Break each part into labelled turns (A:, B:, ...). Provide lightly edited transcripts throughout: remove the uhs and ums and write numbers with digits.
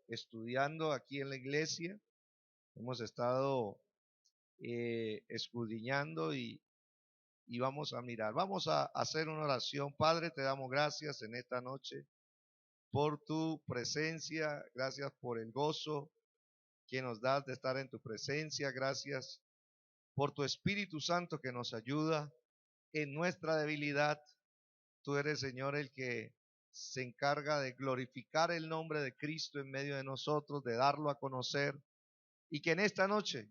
A: estudiando aquí en la iglesia, hemos estado escudriñando y vamos a mirar. Vamos a hacer una oración. Padre, te damos gracias en esta noche por tu presencia, gracias por el gozo que nos das de estar en tu presencia, gracias por tu Espíritu Santo que nos ayuda en nuestra debilidad. Tú eres, Señor, el que se encarga de glorificar el nombre de Cristo en medio de nosotros, de darlo a conocer, y que en esta noche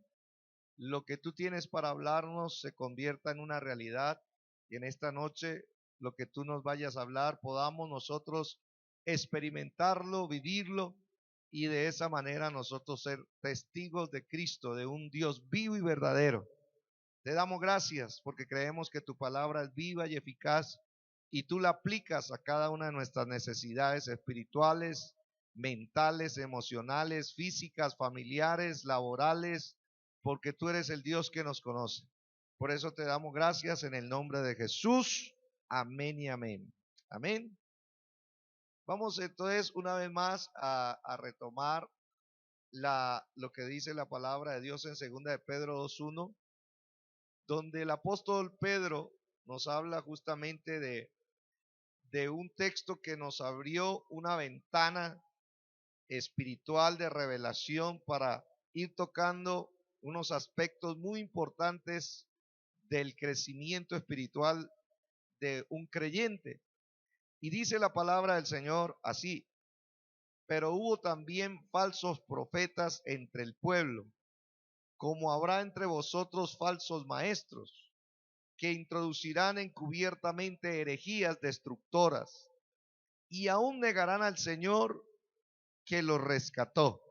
A: lo que tú tienes para hablarnos se convierta en una realidad, y en esta noche lo que tú nos vayas a hablar podamos nosotros experimentarlo, vivirlo, y de esa manera nosotros ser testigos de Cristo, de un Dios vivo y verdadero. Te damos gracias porque creemos que tu palabra es viva y eficaz y tú la aplicas a cada una de nuestras necesidades espirituales, mentales, emocionales, físicas, familiares, laborales, porque tú eres el Dios que nos conoce. Por eso te damos gracias en el nombre de Jesús. Amén y amén. Amén. Vamos entonces una vez más a retomar lo que dice la palabra de Dios en 2 de Pedro 2:1, donde el apóstol Pedro nos habla justamente de un texto que nos abrió una ventana espiritual de revelación para ir tocando unos aspectos muy importantes del crecimiento espiritual de un creyente. Y dice la palabra del Señor así: pero hubo también falsos profetas entre el pueblo, como habrá entre vosotros falsos maestros, que introducirán encubiertamente herejías destructoras, y aún negarán al Señor que los rescató,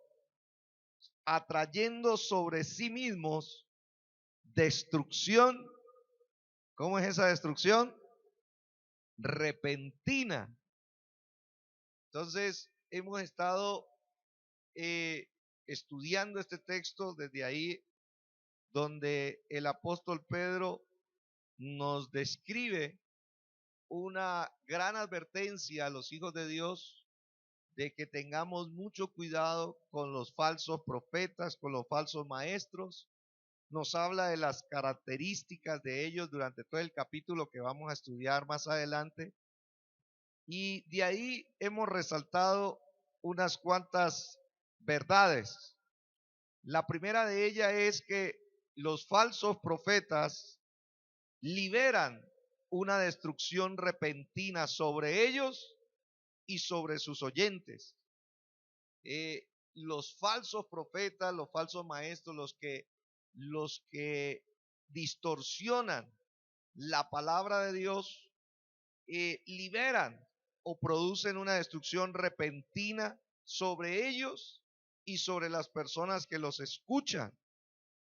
A: atrayendo sobre sí mismos destrucción. ¿Cómo es esa destrucción? Repentina. Entonces, hemos estado estudiando este texto desde ahí donde el apóstol Pedro nos describe una gran advertencia a los hijos de Dios de que tengamos mucho cuidado con los falsos profetas, con los falsos maestros. Nos habla de las características de ellos durante todo el capítulo que vamos a estudiar más adelante. Y de ahí hemos resaltado unas cuantas verdades. La primera de ellas es que los falsos profetas liberan una destrucción repentina sobre ellos y sobre sus oyentes. Los falsos profetas, los falsos maestros, los que distorsionan la palabra de Dios, liberan o producen una destrucción repentina sobre ellos y sobre las personas que los escuchan.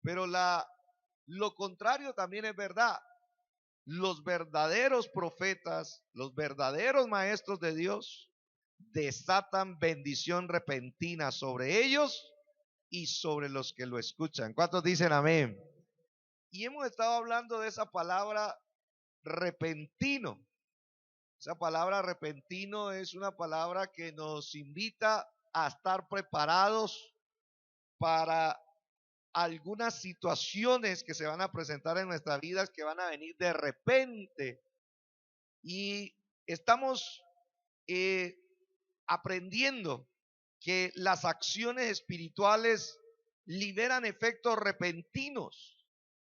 A: Pero lo contrario también es verdad. Los verdaderos profetas, los verdaderos maestros de Dios, desatan bendición repentina sobre ellos y sobre los que lo escuchan. ¿Cuántos dicen amén? Y hemos estado hablando de esa palabra repentino. Esa palabra repentino es una palabra que nos invita a estar preparados para algunas situaciones que se van a presentar en nuestras vidas, que van a venir de repente. Y estamos aprendiendo que las acciones espirituales liberan efectos repentinos.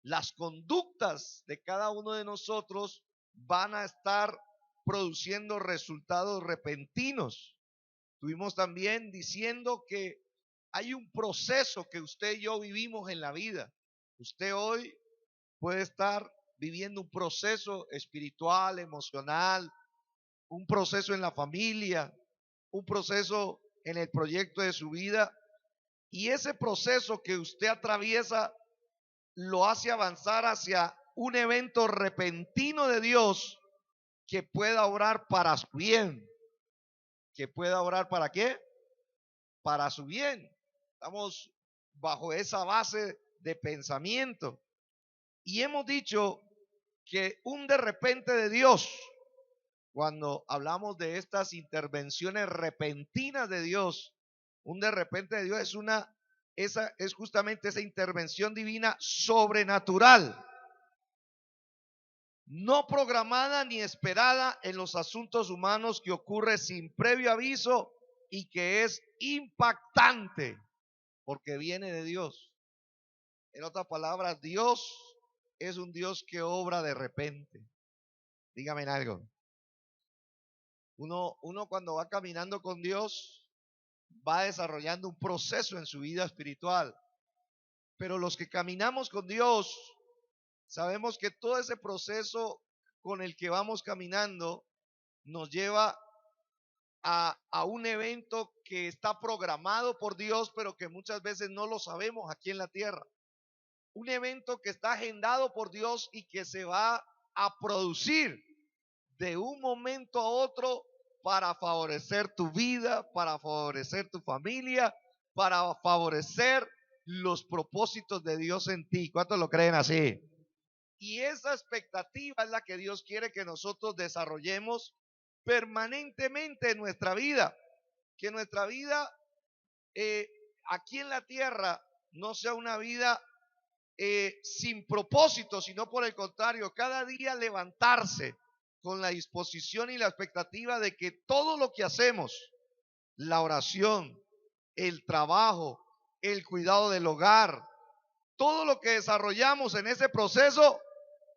A: Las conductas de cada uno de nosotros van a estar produciendo resultados repentinos. Estuvimos también diciendo que hay un proceso que usted y yo vivimos en la vida. Usted hoy puede estar viviendo un proceso espiritual, emocional, un proceso en la familia, un proceso en el proyecto de su vida, y ese proceso que usted atraviesa lo hace avanzar hacia un evento repentino de Dios que pueda obrar para su bien. ¿Que pueda obrar para qué? Para su bien. Estamos bajo esa base de pensamiento. Y hemos dicho que un de repente de Dios, cuando hablamos de estas intervenciones repentinas de Dios, Un de repente de Dios es justamente esa intervención divina sobrenatural, no programada ni esperada en los asuntos humanos, que ocurre sin previo aviso y que es impactante porque viene de Dios. En otras palabras, Dios es un Dios que obra de repente. Dígame algo. Uno cuando va caminando con Dios va desarrollando un proceso en su vida espiritual. Pero los que caminamos con Dios sabemos que todo ese proceso con el que vamos caminando nos lleva a un evento que está programado por Dios, pero que muchas veces no lo sabemos aquí en la tierra. Un evento que está agendado por Dios y que se va a producir de un momento a otro para favorecer tu vida, para favorecer tu familia, para favorecer los propósitos de Dios en ti. ¿Cuántos lo creen así? Y esa expectativa es la que Dios quiere que nosotros desarrollemos permanentemente en nuestra vida. Que nuestra vida aquí en la tierra no sea una vida sin propósito, sino por el contrario, cada día levantarse con la disposición y la expectativa de que todo lo que hacemos, la oración, el trabajo, el cuidado del hogar, todo lo que desarrollamos en ese proceso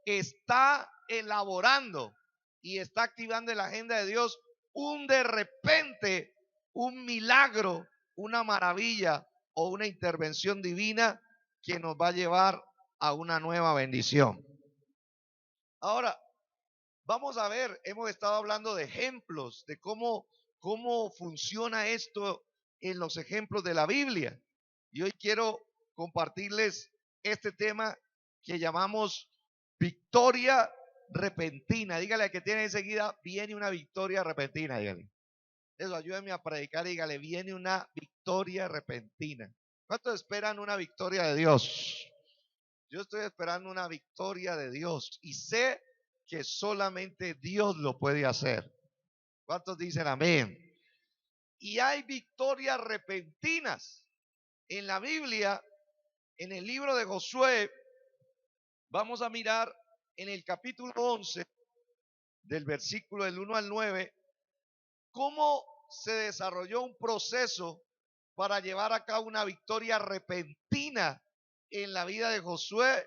A: está elaborando y está activando en la agenda de Dios un de repente, un milagro, una maravilla o una intervención divina que nos va a llevar a una nueva bendición. Ahora, vamos a ver, hemos estado hablando de ejemplos, de cómo funciona esto en los ejemplos de la Biblia. Y hoy quiero compartirles este tema que llamamos victoria repentina. Dígale al que tiene enseguida, viene una victoria repentina, dígale. Eso, ayúdenme a predicar, dígale, viene una victoria repentina. ¿Cuántos esperan una victoria de Dios? Yo estoy esperando una victoria de Dios y sé que solamente Dios lo puede hacer. ¿Cuántos dicen amén? Y hay victorias repentinas. En la Biblia, en el libro de Josué, vamos a mirar en el capítulo 11, del versículo del 1 al 9, cómo se desarrolló un proceso para llevar a cabo una victoria repentina en la vida de Josué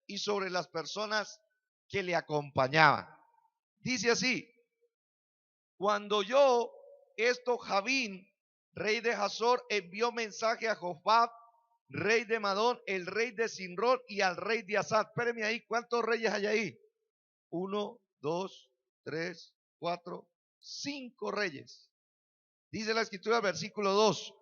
A: y sobre las personas que le acompañaban. Dice así: cuando oyó esto, Javín, rey de Hazor, envió mensaje a Jobab, rey de Madón, el rey de Sinrón y al rey de Asad. Espérenme ahí, ¿cuántos reyes hay ahí? 1, 2, 3, 4, 5 reyes. Dice la escritura, versículo 2.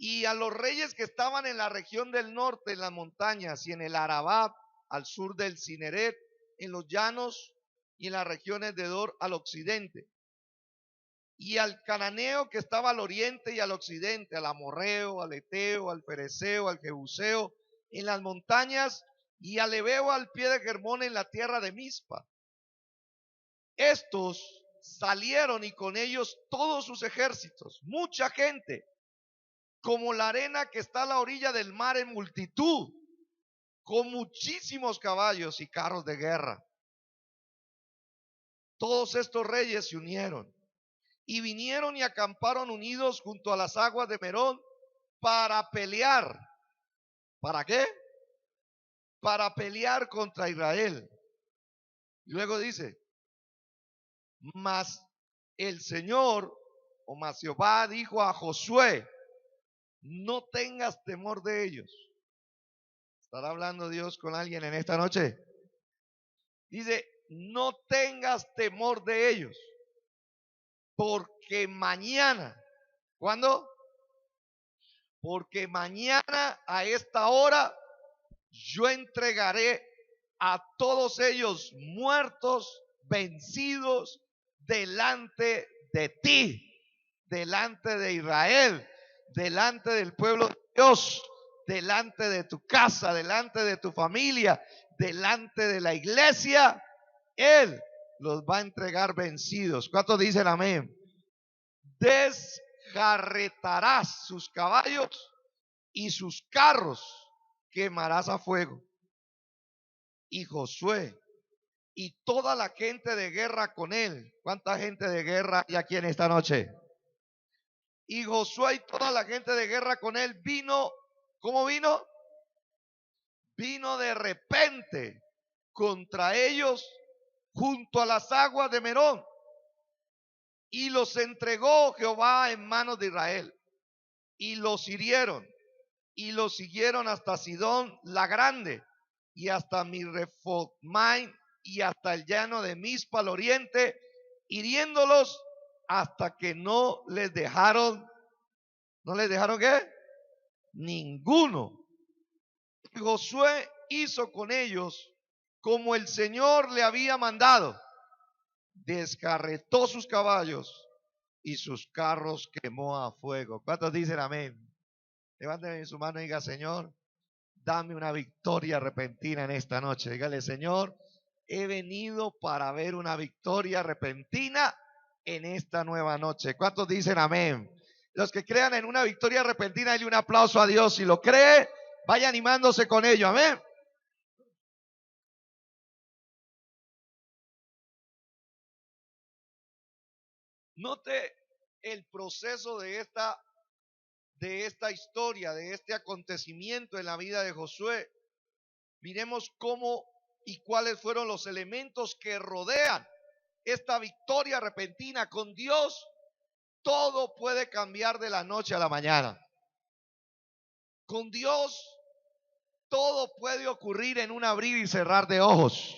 A: Y a los reyes que estaban en la región del norte, en las montañas, y en el Arabá, al sur del Cineret, en los llanos y en las regiones de Dor al occidente. Y al cananeo que estaba al oriente y al occidente, al amorreo, al eteo, al fereceo, al jebuseo, en las montañas, y al ebeo al pie de Hermón en la tierra de Mizpa. Estos salieron y con ellos todos sus ejércitos, mucha gente, como la arena que está a la orilla del mar en multitud, con muchísimos caballos y carros de guerra. Todos estos reyes se unieron y vinieron y acamparon unidos junto a las aguas de Merón para pelear. ¿Para qué? Para pelear contra Israel. Y luego dice, mas el Señor, o mas Jehová, dijo a Josué, no tengas temor de ellos. ¿Estará hablando Dios con alguien en esta noche? Dice, no tengas temor de ellos, porque mañana, ¿cuándo? Porque mañana a esta hora yo entregaré a todos ellos muertos, vencidos, delante de ti, delante de Israel, delante del pueblo de Dios, delante de tu casa, delante de tu familia, delante de la iglesia. Él los va a entregar vencidos. ¿Cuántos dicen amén? jarretarás sus caballos y sus carros quemarás a fuego. Y Josué y toda la gente de guerra con él. ¿Cuánta gente de guerra hay aquí en esta noche? Y Josué y toda la gente de guerra con él vino. ¿Cómo vino? Vino de repente contra ellos junto a las aguas de Merón, y los entregó Jehová en manos de Israel, y los hirieron, y los siguieron hasta Sidón la grande, y hasta Mirrefotmaim, y hasta el llano de Mizpa al oriente, hiriéndolos hasta que no les dejaron. ¿No les dejaron qué? Ninguno. Y Josué hizo con ellos como el Señor le había mandado. Descarretó sus caballos y sus carros quemó a fuego. ¿Cuántos dicen amén? Levánteme su mano y diga: Señor, dame una victoria repentina en esta noche. Dígale: Señor, he venido para ver una victoria repentina en esta nueva noche. ¿Cuántos dicen amén? Los que crean en una victoria repentina, denle un aplauso a Dios. Si lo cree, vaya animándose con ello. Amén. Note el proceso de esta historia, de este acontecimiento en la vida de Josué. Miremos cómo y cuáles fueron los elementos que rodean esta victoria repentina. Con Dios todo puede cambiar de la noche a la mañana. Con Dios todo puede ocurrir en un abrir y cerrar de ojos,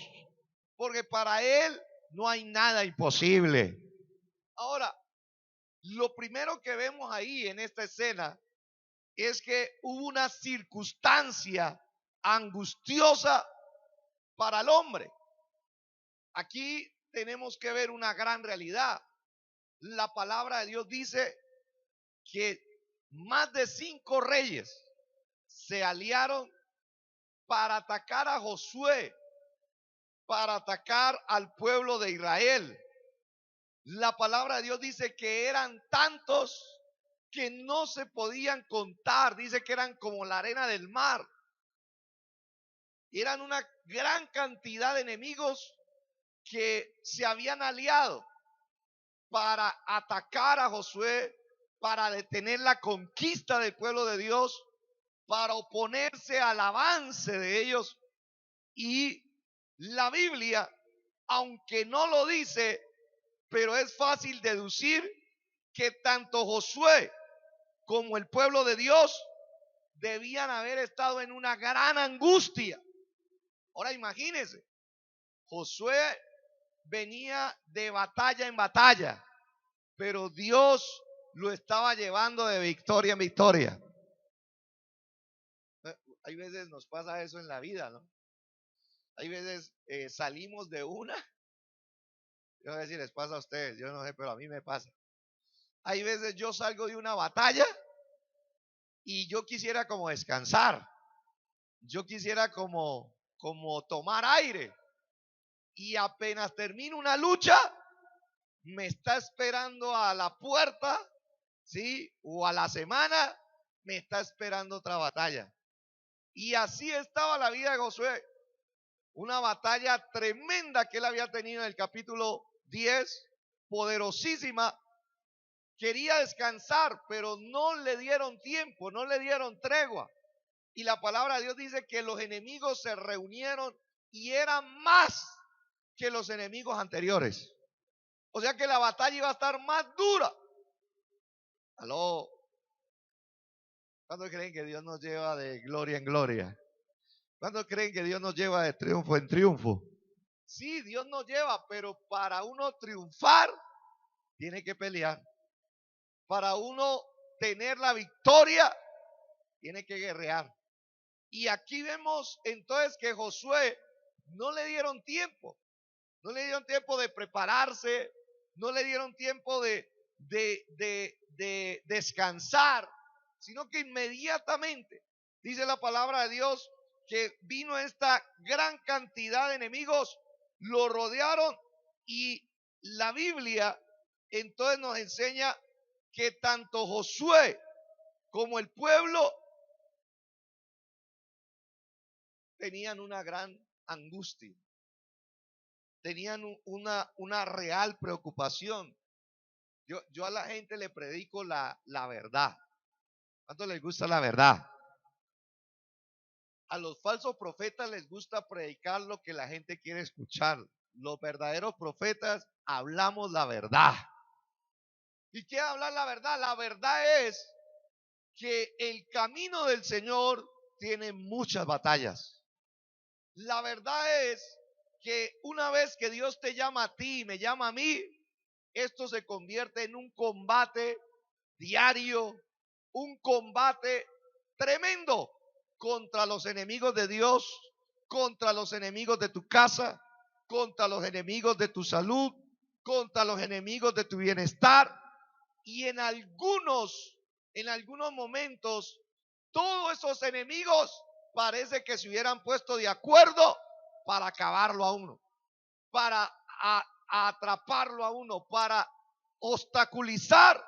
A: porque para Él no hay nada imposible. Ahora, lo primero que vemos ahí en esta escena es que hubo una circunstancia angustiosa para el hombre. Aquí tenemos que ver una gran realidad. La palabra de Dios dice que más de 5 reyes se aliaron para atacar a Josué, para atacar al pueblo de Israel. La palabra de Dios dice que eran tantos que no se podían contar. Dice que eran como la arena del mar. Eran una gran cantidad de enemigos que se habían aliado para atacar a Josué, para detener la conquista del pueblo de Dios, para oponerse al avance de ellos. Y la Biblia, aunque no lo dice, pero es fácil deducir que tanto Josué como el pueblo de Dios debían haber estado en una gran angustia. Ahora imagínense, Josué venía de batalla en batalla, pero Dios lo estaba llevando de victoria en victoria. Hay veces nos pasa eso en la vida, ¿no? Hay veces salimos de una, yo no sé si les pasa a ustedes, yo no sé, pero a mí me pasa. Hay veces yo salgo de una batalla y yo quisiera como descansar, yo quisiera como tomar aire, y apenas termino una lucha, me está esperando a la puerta, ¿sí? O a la semana, me está esperando otra batalla. Y así estaba la vida de Josué. Una batalla tremenda que él había tenido en el capítulo 10, poderosísima. Quería descansar, pero no le dieron tiempo, no le dieron tregua. Y la palabra de Dios dice que los enemigos se reunieron y eran más que los enemigos anteriores. O sea que la batalla iba a estar más dura. Aló. ¿Cuándo creen que Dios nos lleva de gloria en gloria? ¿Cuándo creen que Dios nos lleva de triunfo en triunfo? Sí, Dios nos lleva, pero para uno triunfar, tiene que pelear. Para uno tener la victoria, tiene que guerrear. Y aquí vemos entonces que Josué no le dieron tiempo. No le dieron tiempo de prepararse, no le dieron tiempo de descansar, sino que inmediatamente, dice la palabra de Dios, que vino esta gran cantidad de enemigos, lo rodearon, y la Biblia entonces nos enseña que tanto Josué como el pueblo tenían una gran angustia, tenían una real preocupación. Yo a la gente le predico la verdad. ¿Cuánto les gusta la verdad? A los falsos profetas les gusta predicar lo que la gente quiere escuchar. Los verdaderos profetas hablamos la verdad. ¿Y qué hablar la verdad? La verdad es que el camino del Señor tiene muchas batallas. La verdad es que una vez que Dios te llama a ti y me llama a mí, esto se convierte en un combate diario, un combate tremendo contra los enemigos de Dios, contra los enemigos de tu casa, contra los enemigos de tu salud, contra los enemigos de tu bienestar. Y en algunos momentos, todos esos enemigos parece que se hubieran puesto de acuerdo para acabarlo a uno, para a atraparlo a uno, para obstaculizar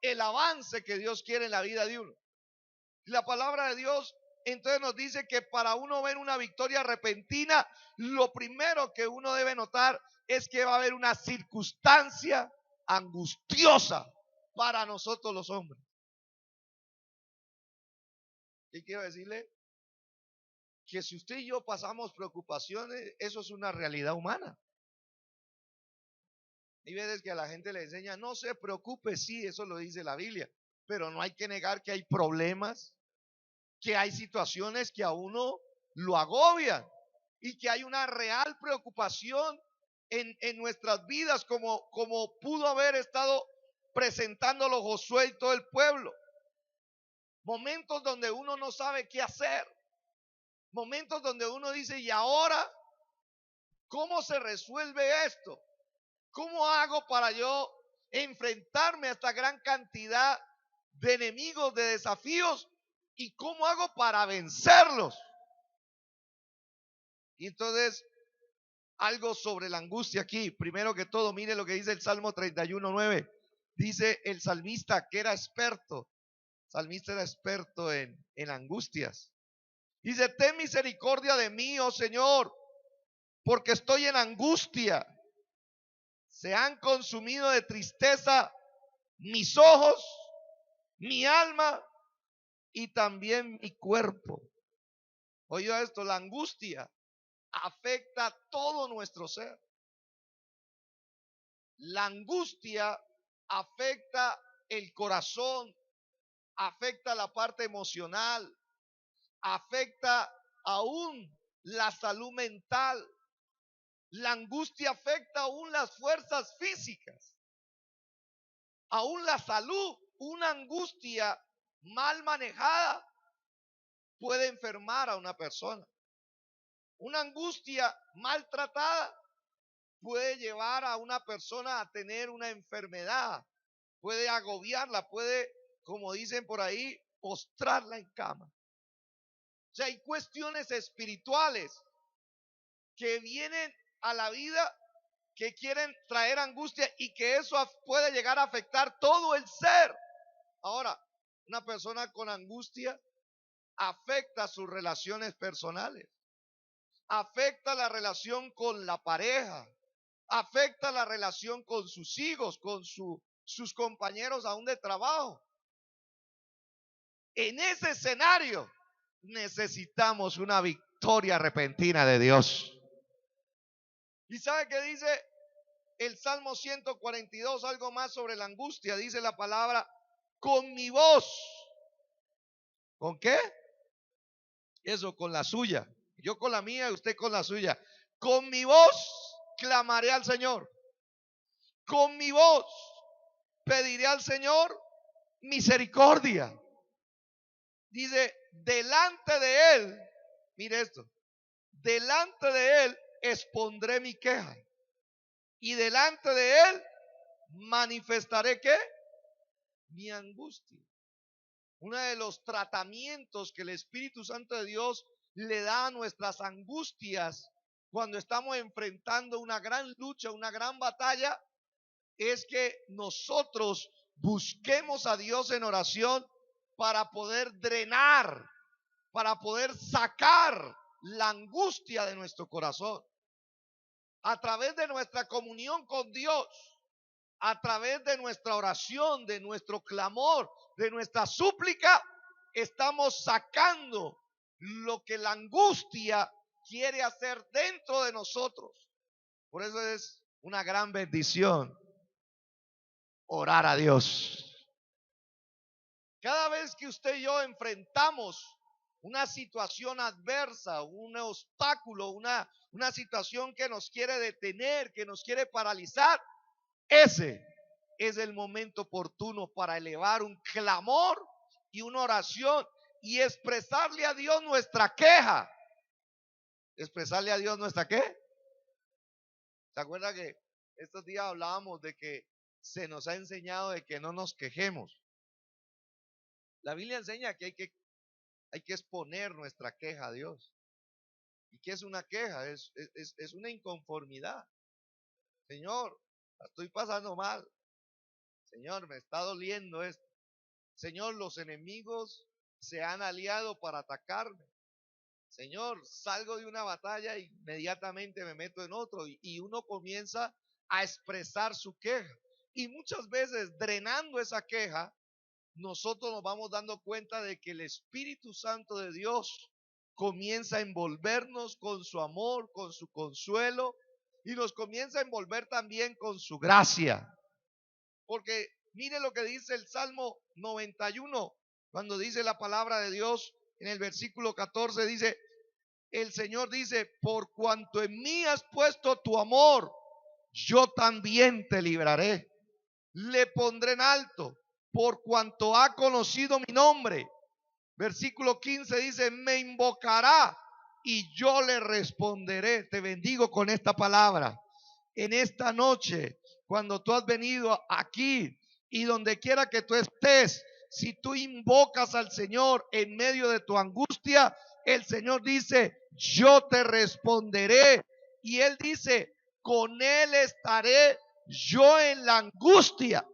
A: el avance que Dios quiere en la vida de uno. La palabra de Dios entonces nos dice que para uno ver una victoria repentina, lo primero que uno debe notar es que va a haber una circunstancia angustiosa para nosotros los hombres. ¿Qué quiero decirle? Que si usted y yo pasamos preocupaciones, eso es una realidad humana. Hay veces que a la gente le enseña, no se preocupe, sí, eso lo dice la Biblia, pero no hay que negar que hay problemas, que hay situaciones que a uno lo agobian y que hay una real preocupación en nuestras vidas, como pudo haber estado presentándolo Josué y todo el pueblo. Momentos donde uno no sabe qué hacer, momentos donde uno dice, ¿y ahora cómo se resuelve esto? ¿Cómo hago para yo enfrentarme a esta gran cantidad de enemigos, de desafíos? ¿Y cómo hago para vencerlos? Y entonces, algo sobre la angustia aquí. Primero que todo, mire lo que dice el Salmo 31:9. Dice el salmista que era experto. El salmista era experto en angustias. Dice, ten misericordia de mí, oh Señor, porque estoy en angustia. Se han consumido de tristeza mis ojos, mi alma y también mi cuerpo. Oiga esto, la angustia afecta todo nuestro ser. La angustia afecta el corazón, afecta la parte emocional, afecta aún la salud mental. La angustia afecta aún las fuerzas físicas, aún la salud. Una angustia mal manejada puede enfermar a una persona. Una angustia maltratada puede llevar a una persona a tener una enfermedad, puede agobiarla, puede, como dicen por ahí, postrarla en cama. O sea, hay cuestiones espirituales que vienen a la vida que quieren traer angustia y que eso puede llegar a afectar todo el ser. Ahora, una persona con angustia afecta sus relaciones personales, afecta la relación con la pareja, afecta la relación con sus hijos, con sus compañeros aún de trabajo. En ese escenario necesitamos una victoria repentina de Dios. ¿Y sabe qué dice el Salmo 142? Algo más sobre la angustia. Dice la palabra, con mi voz. ¿Con qué? Eso, con la suya. Yo con la mía y usted con la suya. Con mi voz clamaré al Señor. Con mi voz pediré al Señor misericordia. Dice, delante de Él, mire esto, delante de Él expondré mi queja. Y delante de Él manifestaré ¿qué? Mi angustia. Uno de los tratamientos que el Espíritu Santo de Dios le da a nuestras angustias cuando estamos enfrentando una gran lucha, una gran batalla, es que nosotros busquemos a Dios en oración para poder drenar, para poder sacar la angustia de nuestro corazón. A través de nuestra comunión con Dios, a través de nuestra oración, de nuestro clamor, de nuestra súplica, estamos sacando lo que la angustia quiere hacer dentro de nosotros. Por eso es una gran bendición orar a Dios. Cada vez que usted y yo enfrentamos una situación adversa, un obstáculo, una situación que nos quiere detener, que nos quiere paralizar, ese es el momento oportuno para elevar un clamor y una oración y expresarle a Dios nuestra queja. ¿Expresarle a Dios nuestra qué? ¿Se acuerda que estos días hablábamos de que se nos ha enseñado de que no nos quejemos? La Biblia enseña que hay que exponer nuestra queja a Dios. ¿Y qué es una queja? Es una inconformidad. Señor, la estoy pasando mal. Señor, me está doliendo esto. Señor, los enemigos se han aliado para atacarme. Señor, salgo de una batalla e inmediatamente me meto en otro. Y uno comienza a expresar su queja. Y muchas veces, drenando esa queja, nosotros nos vamos dando cuenta de que el Espíritu Santo de Dios comienza a envolvernos con su amor, con su consuelo, y nos comienza a envolver también con su gracia. Porque mire lo que dice el Salmo 91, cuando dice la palabra de Dios en el versículo 14, dice, el Señor dice, por cuanto en mí has puesto tu amor, yo también te libraré. Le pondré en alto, por cuanto ha conocido mi nombre. Versículo 15 dice, me invocará y yo le responderé. Te bendigo con esta palabra. En esta noche, cuando tú has venido aquí y donde quiera que tú estés, si tú invocas al Señor en medio de tu angustia, el Señor dice, yo te responderé. Y Él dice, con Él estaré yo en la angustia.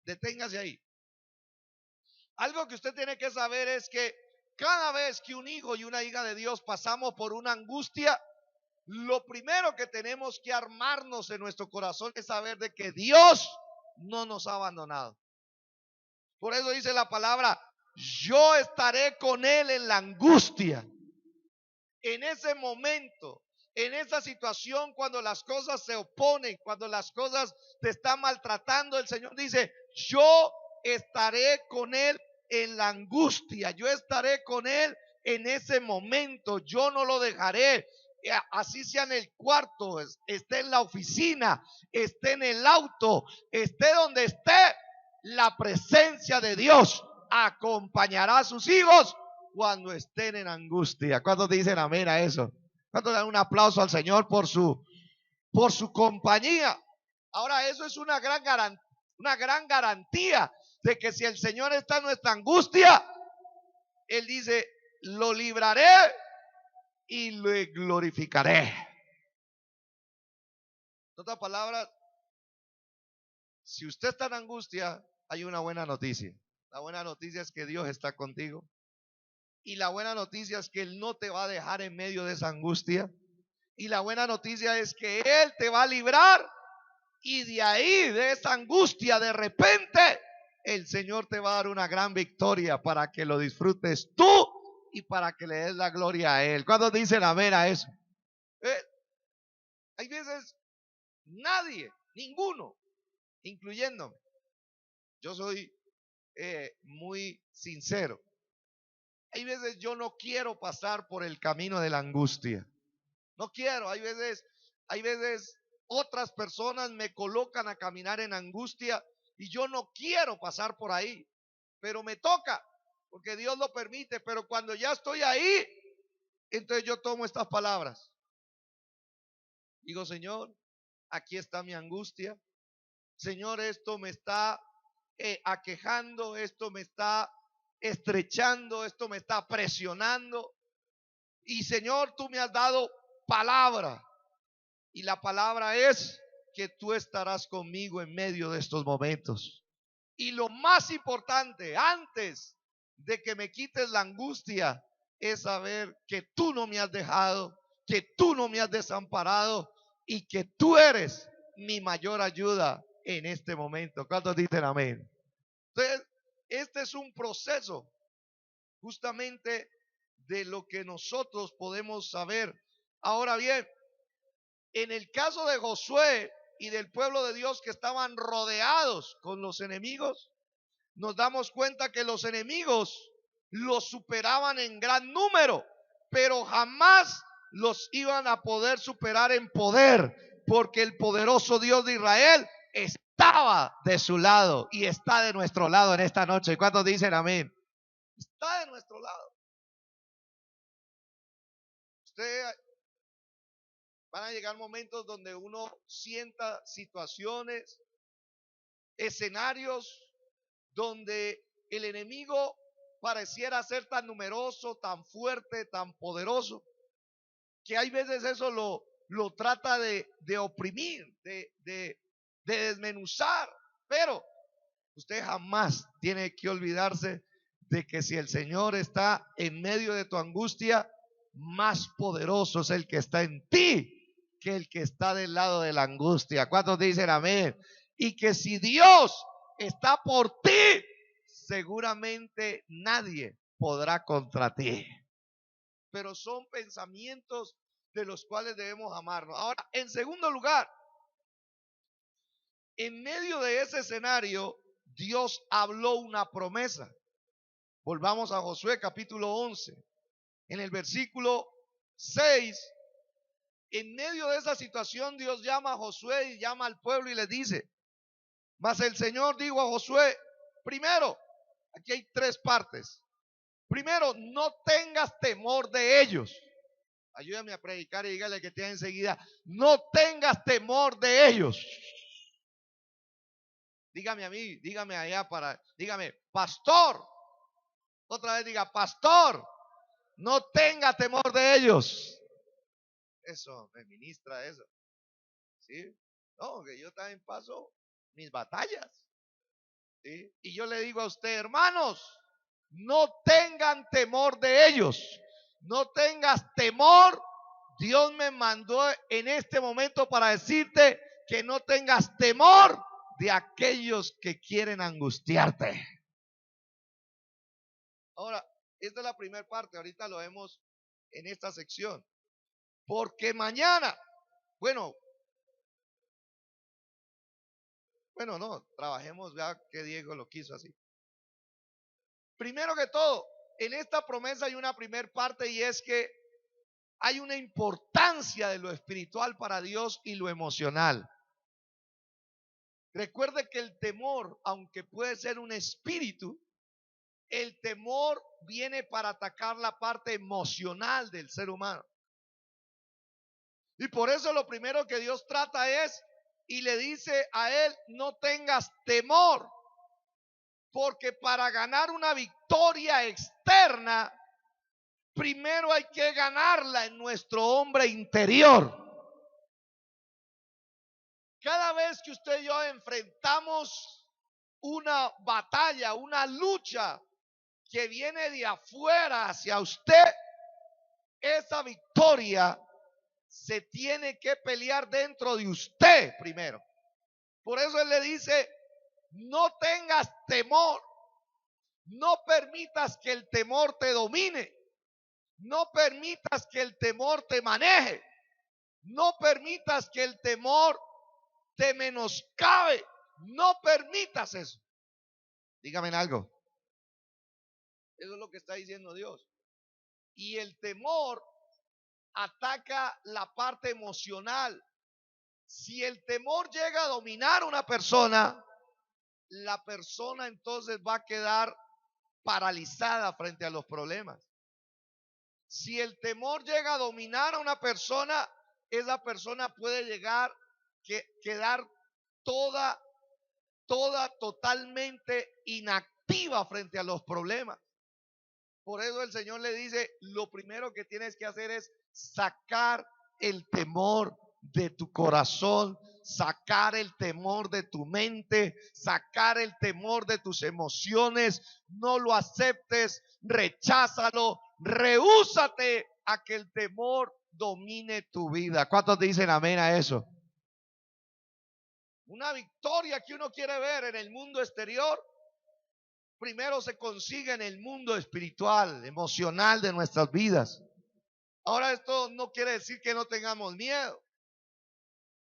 A: Deténgase ahí. Algo que usted tiene que saber es que cada vez que un hijo y una hija de Dios pasamos por una angustia, lo primero que tenemos que armarnos en nuestro corazón es saber de que Dios no nos ha abandonado. Por eso dice la palabra, yo estaré con él en la angustia. En ese momento, en esa situación, cuando las cosas se oponen, cuando las cosas te están maltratando, el Señor dice, yo estaré con él en la angustia, yo estaré con él en ese momento, yo no lo dejaré. Así sea en el cuarto, esté en la oficina, esté en el auto, esté donde esté, la presencia de Dios acompañará a sus hijos cuando estén en angustia. ¿Cuántos dicen amén a eso? ¿Cuántos dan un aplauso al Señor por su compañía? Ahora, eso es una gran garantía de que si el Señor está en nuestra angustia, Él dice, lo libraré y le glorificaré. En otras palabras, si usted está en angustia, hay una buena noticia. La buena noticia es que Dios está contigo. Y la buena noticia es que Él no te va a dejar en medio de esa angustia. Y la buena noticia es que Él te va a librar. Y de ahí, de esa angustia, de repente, el Señor te va a dar una gran victoria para que lo disfrutes tú y para que le des la gloria a Él. ¿Cuántos dicen amén a eso? Hay veces nadie, ninguno, incluyéndome. Yo soy muy sincero. Hay veces yo no quiero pasar por el camino de la angustia. No quiero. Hay veces otras personas me colocan a caminar en angustia y yo no quiero pasar por ahí. Pero me toca, porque Dios lo permite. Pero cuando ya estoy ahí, entonces yo tomo estas palabras. Digo, Señor, aquí está mi angustia. Señor, esto me está aquejando, esto me está estrechando, esto me está presionando. Y Señor, tú me has dado palabra. Y la palabra es que tú estarás conmigo en medio de estos momentos. Y lo más importante, antes de que me quites la angustia, es saber que tú no me has dejado, que tú no me has desamparado y que tú eres mi mayor ayuda en este momento. ¿Cuántos dicen amén? Entonces, este es un proceso justamente de lo que nosotros podemos saber. Ahora bien, en el caso de Josué y del pueblo de Dios que estaban rodeados con los enemigos, nos damos cuenta que los enemigos los superaban en gran número, pero jamás los iban a poder superar en poder, porque el poderoso Dios de Israel estaba de su lado y está de nuestro lado en esta noche. ¿Cuántos dicen amén? Está de nuestro lado. Usted van a llegar momentos donde uno sienta situaciones, escenarios donde el enemigo pareciera ser tan numeroso, tan fuerte, tan poderoso, que hay veces eso lo trata de oprimir, de desmenuzar. Pero usted jamás tiene que olvidarse de que si el Señor está en medio de tu angustia, más poderoso es el que está en ti que el que está del lado de la angustia. ¿Cuántos dicen amén? Y que si Dios está por ti, seguramente nadie podrá contra ti. Pero son pensamientos de los cuales debemos amarnos. Ahora, en segundo lugar, en medio de ese escenario, Dios habló una promesa. Volvamos a Josué capítulo 11. En el versículo 6, en medio de esa situación, Dios llama a Josué y llama al pueblo y les dice: mas el Señor dijo a Josué, primero, aquí hay tres partes. Primero, no tengas temor de ellos. Ayúdame a predicar y dígale que tiene enseguida: no tengas temor de ellos. Dígame a mí, dígame allá dígame, pastor. Otra vez diga, pastor, no tenga temor de ellos. Eso, me ministra eso. ¿Sí? No, que yo también paso mis batallas. ¿Sí? Y yo le digo a usted, hermanos, no tengan temor de ellos. No tengas temor. Dios me mandó en este momento para decirte que no tengas temor de aquellos que quieren angustiarte. Ahora, esta es la primera parte, ahorita lo vemos en esta sección. Porque mañana, bueno, no, trabajemos, vea que Diego lo quiso así. Primero que todo, en esta promesa hay una primera parte y es que hay una importancia de lo espiritual para Dios y lo emocional. Recuerde que el temor, aunque puede ser un espíritu, el temor viene para atacar la parte emocional del ser humano. Y por eso lo primero que Dios trata es, y le dice a él, no tengas temor, porque para ganar una victoria externa, primero hay que ganarla en nuestro hombre interior. Cada vez que usted y yo enfrentamos una batalla, una lucha que viene de afuera hacia usted, esa victoria se tiene que pelear dentro de usted primero. Por eso él le dice, no tengas temor, no permitas que el temor te domine, no permitas que el temor te maneje, no permitas que el temor te menoscabe, no permitas eso. Dígame algo. Eso es lo que está diciendo Dios. Y el temor ataca la parte emocional. Si el temor llega a dominar a una persona, la persona entonces va a quedar paralizada frente a los problemas. Si el temor llega a dominar a una persona, esa persona puede llegar a quedar totalmente inactiva frente a los problemas. Por eso el Señor le dice, lo primero que tienes que hacer es sacar el temor de tu corazón, sacar el temor de tu mente, sacar el temor de tus emociones. No lo aceptes, recházalo, rehúsate a que el temor domine tu vida. ¿Cuántos dicen amén a eso? Una victoria que uno quiere ver en el mundo exterior, primero se consigue en el mundo espiritual, emocional de nuestras vidas. Ahora, esto no quiere decir que no tengamos miedo.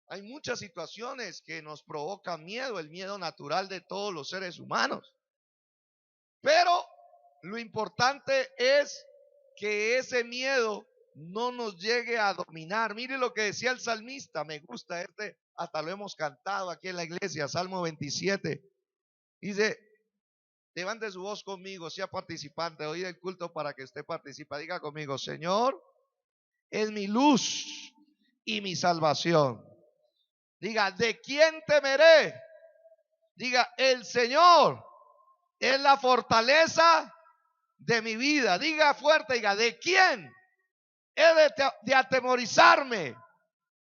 A: Hay muchas situaciones que nos provocan miedo, el miedo natural de todos los seres humanos. Pero lo importante es que ese miedo no nos llegue a dominar. Mire lo que decía el salmista, me gusta hasta lo hemos cantado aquí en la iglesia, Salmo 27. Dice, levante su voz conmigo, sea participante, oí el culto para que usted participe. Diga conmigo, Señor, es mi luz y mi salvación. Diga, ¿de quién temeré? Diga, el Señor es la fortaleza de mi vida. Diga fuerte, diga, ¿de quién he de atemorizarme?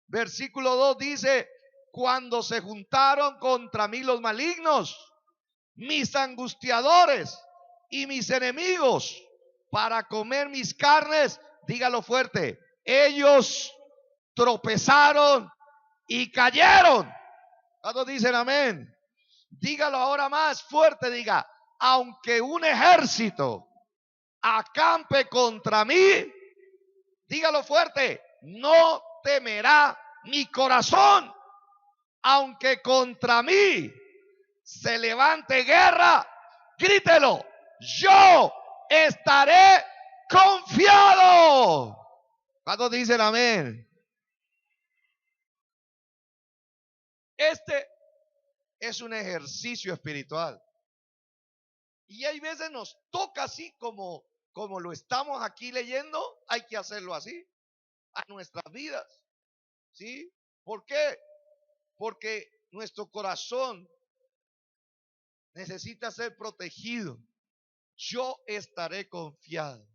A: Versículo 2 dice, cuando se juntaron contra mí los malignos, mis angustiadores y mis enemigos, para comer mis carnes, dígalo fuerte, ellos tropezaron y cayeron. ¿Cuántos dicen amén? Dígalo ahora más fuerte, diga, aunque un ejército acampe contra mí, dígalo fuerte, no temerá mi corazón. Aunque contra mí se levante guerra, grítelo, yo estaré confiado. ¿Cuántos dicen amén? Este es un ejercicio espiritual. Y hay veces nos toca así como lo estamos aquí leyendo, hay que hacerlo así a nuestras vidas. ¿Sí? ¿Por qué? Porque nuestro corazón necesita ser protegido. Yo estaré confiado.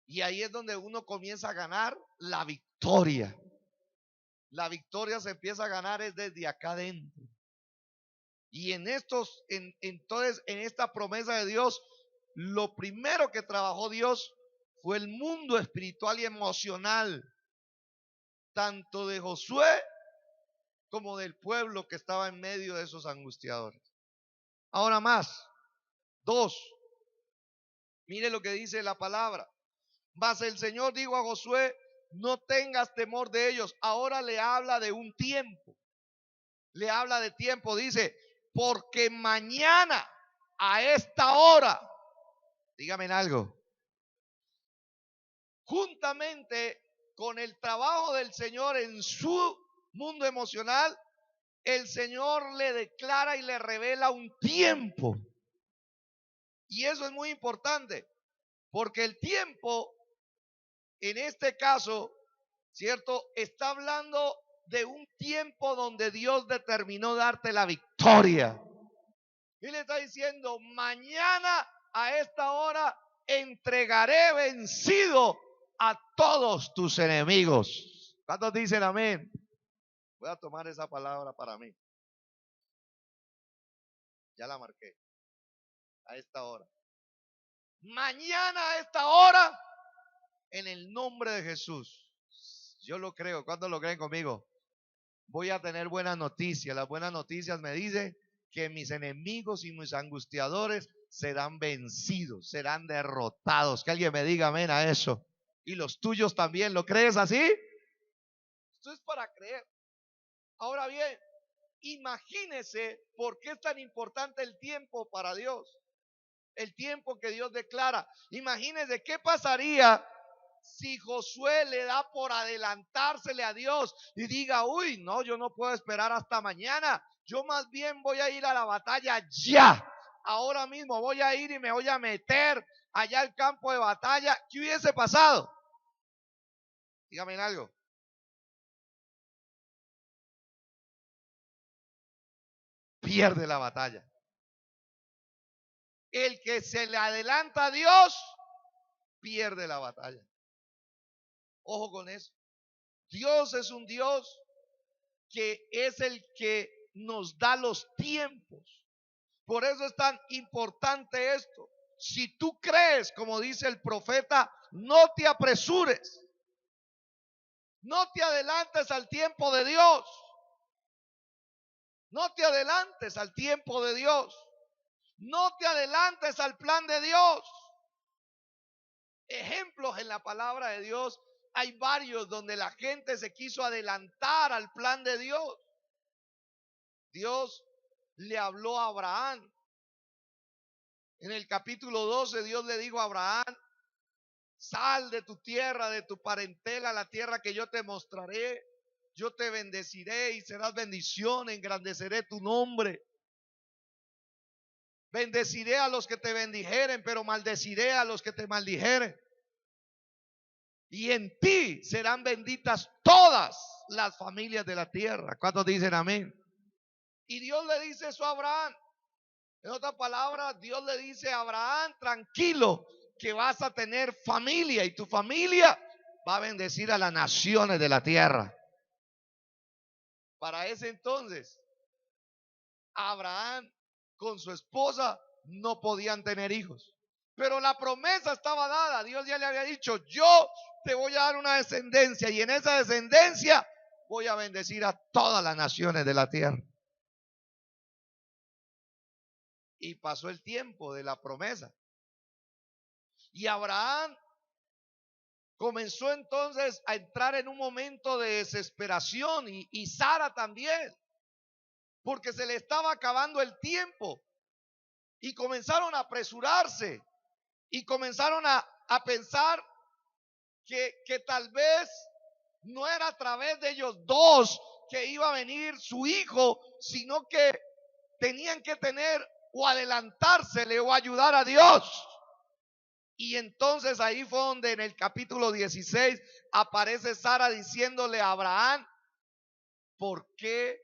A: Y ahí es donde uno comienza a ganar la victoria. La victoria se empieza a ganar es desde acá adentro. Y entonces en esta promesa de Dios, lo primero que trabajó Dios fue el mundo espiritual y emocional, tanto de Josué como del pueblo que estaba en medio de esos angustiadores. Ahora más, 2, mire lo que dice la palabra. Mas el Señor dijo a Josué, no tengas temor de ellos. Ahora le habla de un tiempo. Le habla de tiempo, dice, porque mañana a esta hora, dígame algo, juntamente con el trabajo del Señor en su mundo emocional, el Señor le declara y le revela un tiempo. Y eso es muy importante, porque el tiempo, en este caso, ¿cierto? Está hablando de un tiempo donde Dios determinó darte la victoria. Y le está diciendo, mañana a esta hora entregaré vencido a todos tus enemigos. ¿Cuántos dicen amén? Voy a tomar esa palabra para mí. Ya la marqué. A esta hora. Mañana a esta hora, en el nombre de Jesús. Yo lo creo. ¿Cuántos lo creen conmigo? Voy a tener buenas noticias. Las buenas noticias me dicen que mis enemigos y mis angustiadores serán vencidos, serán derrotados. Que alguien me diga amén a eso. Y los tuyos también. ¿Lo crees así? Esto es para creer. Ahora bien, imagínese por qué es tan importante el tiempo para Dios. El tiempo que Dios declara. Imagínese qué pasaría si Josué le da por adelantársele a Dios y diga, uy, no, yo no puedo esperar hasta mañana. Yo más bien voy a ir a la batalla ya. Ahora mismo voy a ir y me voy a meter allá al campo de batalla. ¿Qué hubiese pasado? Dígame algo. Pierde la batalla. El que se le adelanta a Dios, pierde la batalla. Ojo con eso. Dios es un Dios que es el que nos da los tiempos. Por eso es tan importante esto. Si tú crees, como dice el profeta, no te apresures. No te adelantes al tiempo de Dios. No te adelantes al tiempo de Dios. No te adelantes al plan de Dios. Ejemplos en la palabra de Dios hay varios donde la gente se quiso adelantar al plan de Dios. Dios le habló a Abraham. En el capítulo 12 Dios le dijo a Abraham: sal de tu tierra, de tu parentela, la tierra que yo te mostraré. Yo te bendeciré y serás bendición, engrandeceré tu nombre. Bendeciré a los que te bendijeren, pero maldeciré a los que te maldijeren. Y en ti serán benditas todas las familias de la tierra. ¿Cuántos dicen amén? Y Dios le dice eso a Abraham. En otras palabras, Dios le dice a Abraham: tranquilo, que vas a tener familia y tu familia va a bendecir a las naciones de la tierra. Para ese entonces, Abraham con su esposa no podían tener hijos, pero la promesa estaba dada. Dios ya le había dicho: yo te voy a dar una descendencia y en esa descendencia voy a bendecir a todas las naciones de la tierra. Y pasó el tiempo de la promesa. Y Abraham comenzó entonces a entrar en un momento de desesperación y Sara también, porque se le estaba acabando el tiempo y comenzaron a apresurarse y comenzaron a pensar que tal vez no era a través de ellos dos que iba a venir su hijo, sino que tenían que tener o adelantársele o ayudar a Dios. Y entonces ahí fue donde en el capítulo 16 aparece Sara diciéndole a Abraham: ¿por qué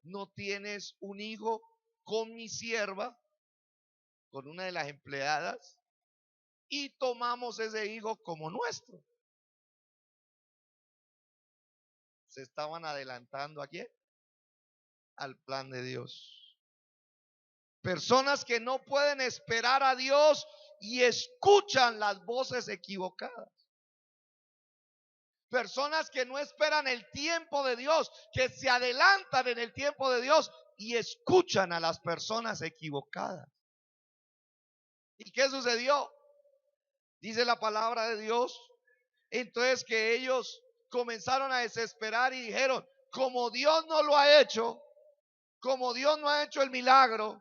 A: no tienes un hijo con mi sierva, con una de las empleadas, y tomamos ese hijo como nuestro? Se estaban adelantando ¿a quién? Al plan de Dios. Personas que no pueden esperar a Dios y escuchan las voces equivocadas. Personas que no esperan el tiempo de Dios, que se adelantan en el tiempo de Dios y escuchan a las personas equivocadas. ¿Y qué sucedió? Dice la palabra de Dios. Entonces que ellos comenzaron a desesperar y dijeron: como Dios no lo ha hecho, como Dios no ha hecho el milagro,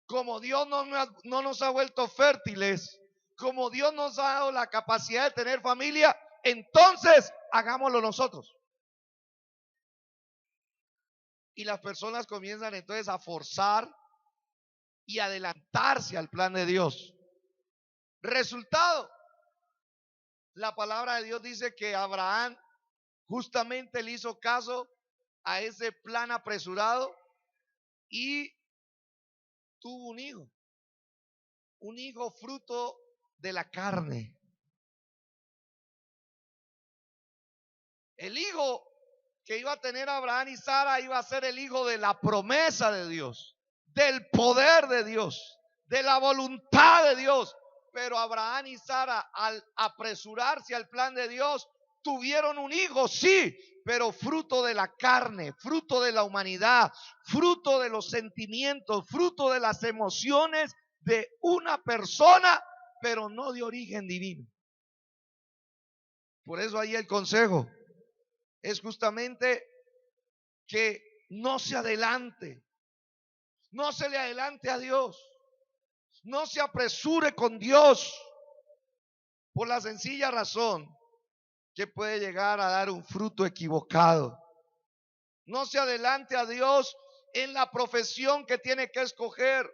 A: como Dios no nos ha vuelto fértiles, como Dios nos ha dado la capacidad de tener familia, entonces hagámoslo nosotros. Y las personas comienzan entonces a forzar y adelantarse al plan de Dios. Resultado: la palabra de Dios dice que Abraham justamente le hizo caso a ese plan apresurado y tuvo un hijo fruto de la carne. El hijo que iba a tener Abraham y Sara iba a ser el hijo de la promesa de Dios, del poder de Dios, de la voluntad de Dios. Pero Abraham y Sara, al apresurarse al plan de Dios, tuvieron un hijo, sí, pero fruto de la carne, fruto de la humanidad, fruto de los sentimientos, fruto de las emociones de una persona, pero no de origen divino. Por eso ahí el consejo es justamente que no se adelante, no se le adelante a Dios, no se apresure con Dios, por la sencilla razón que puede llegar a dar un fruto equivocado. No se adelante a Dios en la profesión que tiene que escoger.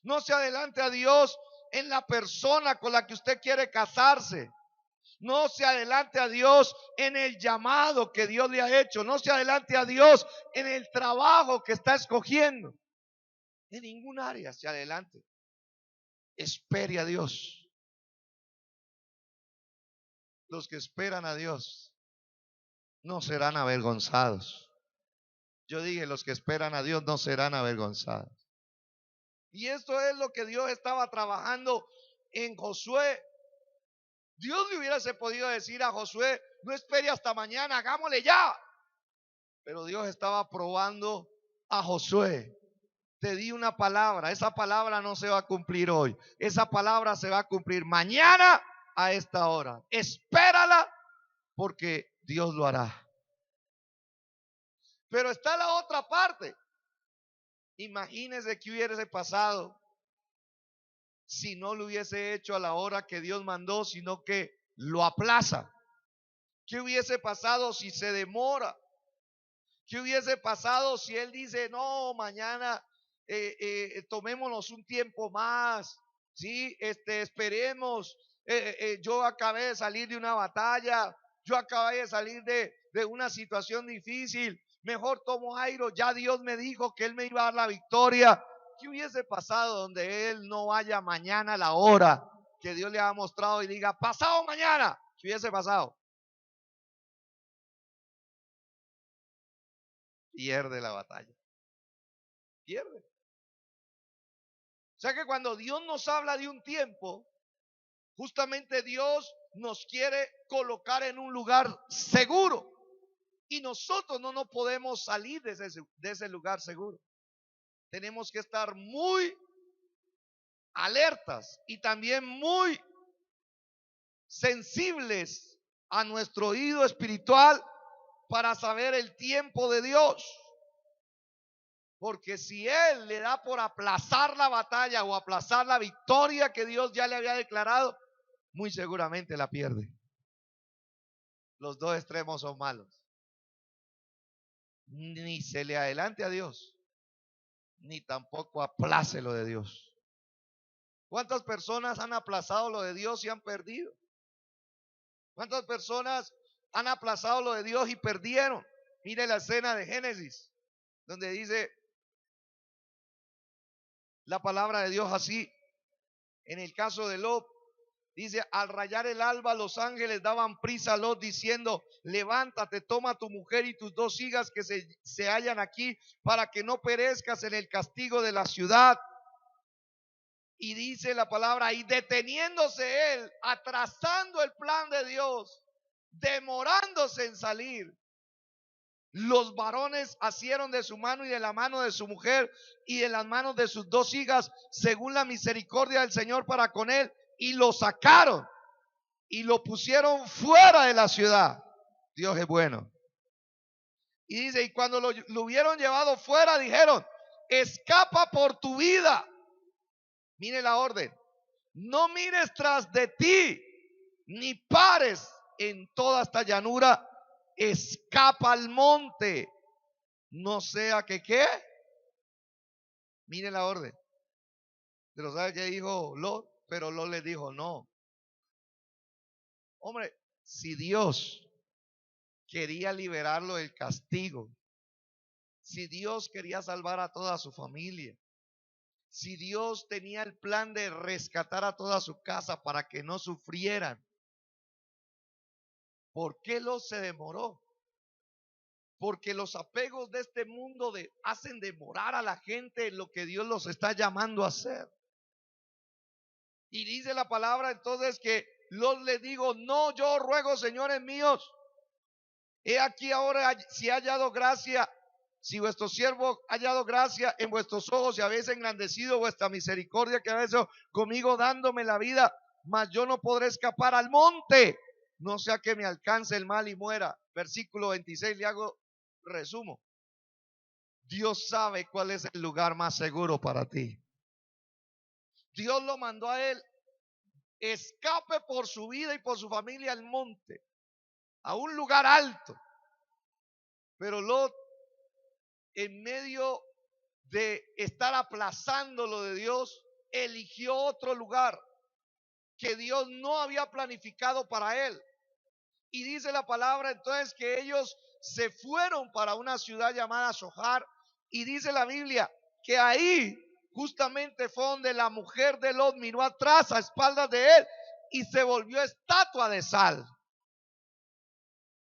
A: No se adelante a Dios en la persona con la que usted quiere casarse. No se adelante a Dios en el llamado que Dios le ha hecho. No se adelante a Dios en el trabajo que está escogiendo. En ningún área se adelante. Espere a Dios. Los que esperan a Dios no serán avergonzados. Yo dije, los que esperan a Dios no serán avergonzados. Y esto es lo que Dios estaba trabajando en Josué. Dios le hubiese podido decir a Josué, no espere hasta mañana, hagámosle ya. Pero Dios estaba probando a Josué. Te di una palabra, esa palabra no se va a cumplir hoy, esa palabra se va a cumplir mañana a esta hora. Espérala porque Dios lo hará. Pero está la otra parte. Imagínese qué hubiese pasado si no lo hubiese hecho a la hora que Dios mandó, sino que lo aplaza. ¿Qué hubiese pasado si se demora? ¿Qué hubiese pasado si él dice, no, mañana tomémonos un tiempo más? Sí, esperemos. Yo acabé de salir de una batalla, yo acabé de salir de una situación difícil. Mejor tomo Jairo, ya Dios me dijo que él me iba a dar la victoria. ¿Qué hubiese pasado donde él no vaya mañana a la hora que Dios le ha mostrado y diga, pasado mañana? ¿Qué hubiese pasado? Pierde la batalla. Pierde. O sea que cuando Dios nos habla de un tiempo, justamente Dios nos quiere colocar en un lugar seguro. Y nosotros no nos podemos salir de ese lugar seguro. Tenemos que estar muy alertas y también muy sensibles a nuestro oído espiritual para saber el tiempo de Dios. Porque si Él le da por aplazar la batalla o aplazar la victoria que Dios ya le había declarado, muy seguramente la pierde. Los dos extremos son malos. Ni se le adelante a Dios, ni tampoco aplace lo de Dios. ¿Cuántas personas han aplazado lo de Dios y han perdido? ¿Cuántas personas han aplazado lo de Dios y perdieron? Mire la escena de Génesis, donde dice la palabra de Dios así. En el caso de Lot, dice, al rayar el alba, los ángeles daban prisa a Lot diciendo, levántate, toma a tu mujer y tus dos hijas que se hallan aquí, para que no perezcas en el castigo de la ciudad. Y dice la palabra, y deteniéndose él, atrasando el plan de Dios, demorándose en salir, los varones asieron de su mano y de la mano de su mujer y de las manos de sus dos hijas, según la misericordia del Señor para con él, y lo sacaron y lo pusieron fuera de la ciudad. Dios es bueno. Y dice, y cuando lo hubieron llevado fuera, dijeron, escapa por tu vida. Mire la orden. No mires tras de ti, ni pares en toda esta llanura. Escapa al monte, no sea que qué. Mire la orden. Pero ¿sabe qué dijo Lot? Pero Lot le dijo no. Hombre, si Dios quería liberarlo del castigo, si Dios quería salvar a toda su familia, si Dios tenía el plan de rescatar a toda su casa para que no sufrieran, ¿por qué Lot se demoró? Porque los apegos de este mundo hacen demorar a la gente en lo que Dios los está llamando a hacer. Y dice la palabra entonces que Lot le digo, no, yo ruego, señores míos, he aquí ahora si ha hallado gracia, si vuestro siervo ha hallado gracia en vuestros ojos y habéis engrandecido vuestra misericordia que habéis hecho conmigo dándome la vida, mas yo no podré escapar al monte, no sea que me alcance el mal y muera. Versículo 26, le hago resumo. Dios sabe cuál es el lugar más seguro para ti. Dios lo mandó a él, escape por su vida y por su familia al monte, a un lugar alto. Pero Lot, en medio de estar aplazando lo de Dios, eligió otro lugar que Dios no había planificado para él. Y dice la palabra entonces que ellos se fueron para una ciudad llamada Zohar, y dice la Biblia que ahí justamente fue donde la mujer de Lot miró atrás a espaldas de él y se volvió estatua de sal.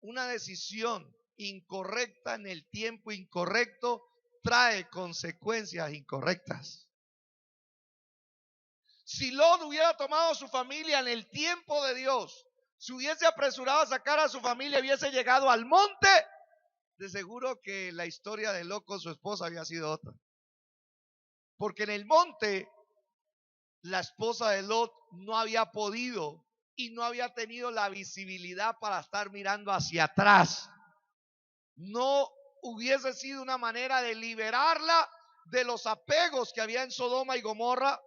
A: Una decisión incorrecta en el tiempo incorrecto trae consecuencias incorrectas. Si Lot hubiera tomado a su familia en el tiempo de Dios, si hubiese apresurado a sacar a su familia y hubiese llegado al monte, de seguro que la historia de Lot con su esposa había sido otra. Porque en el monte, la esposa de Lot no había podido y no había tenido la visibilidad para estar mirando hacia atrás. No hubiese sido una manera de liberarla de los apegos que había en Sodoma y Gomorra.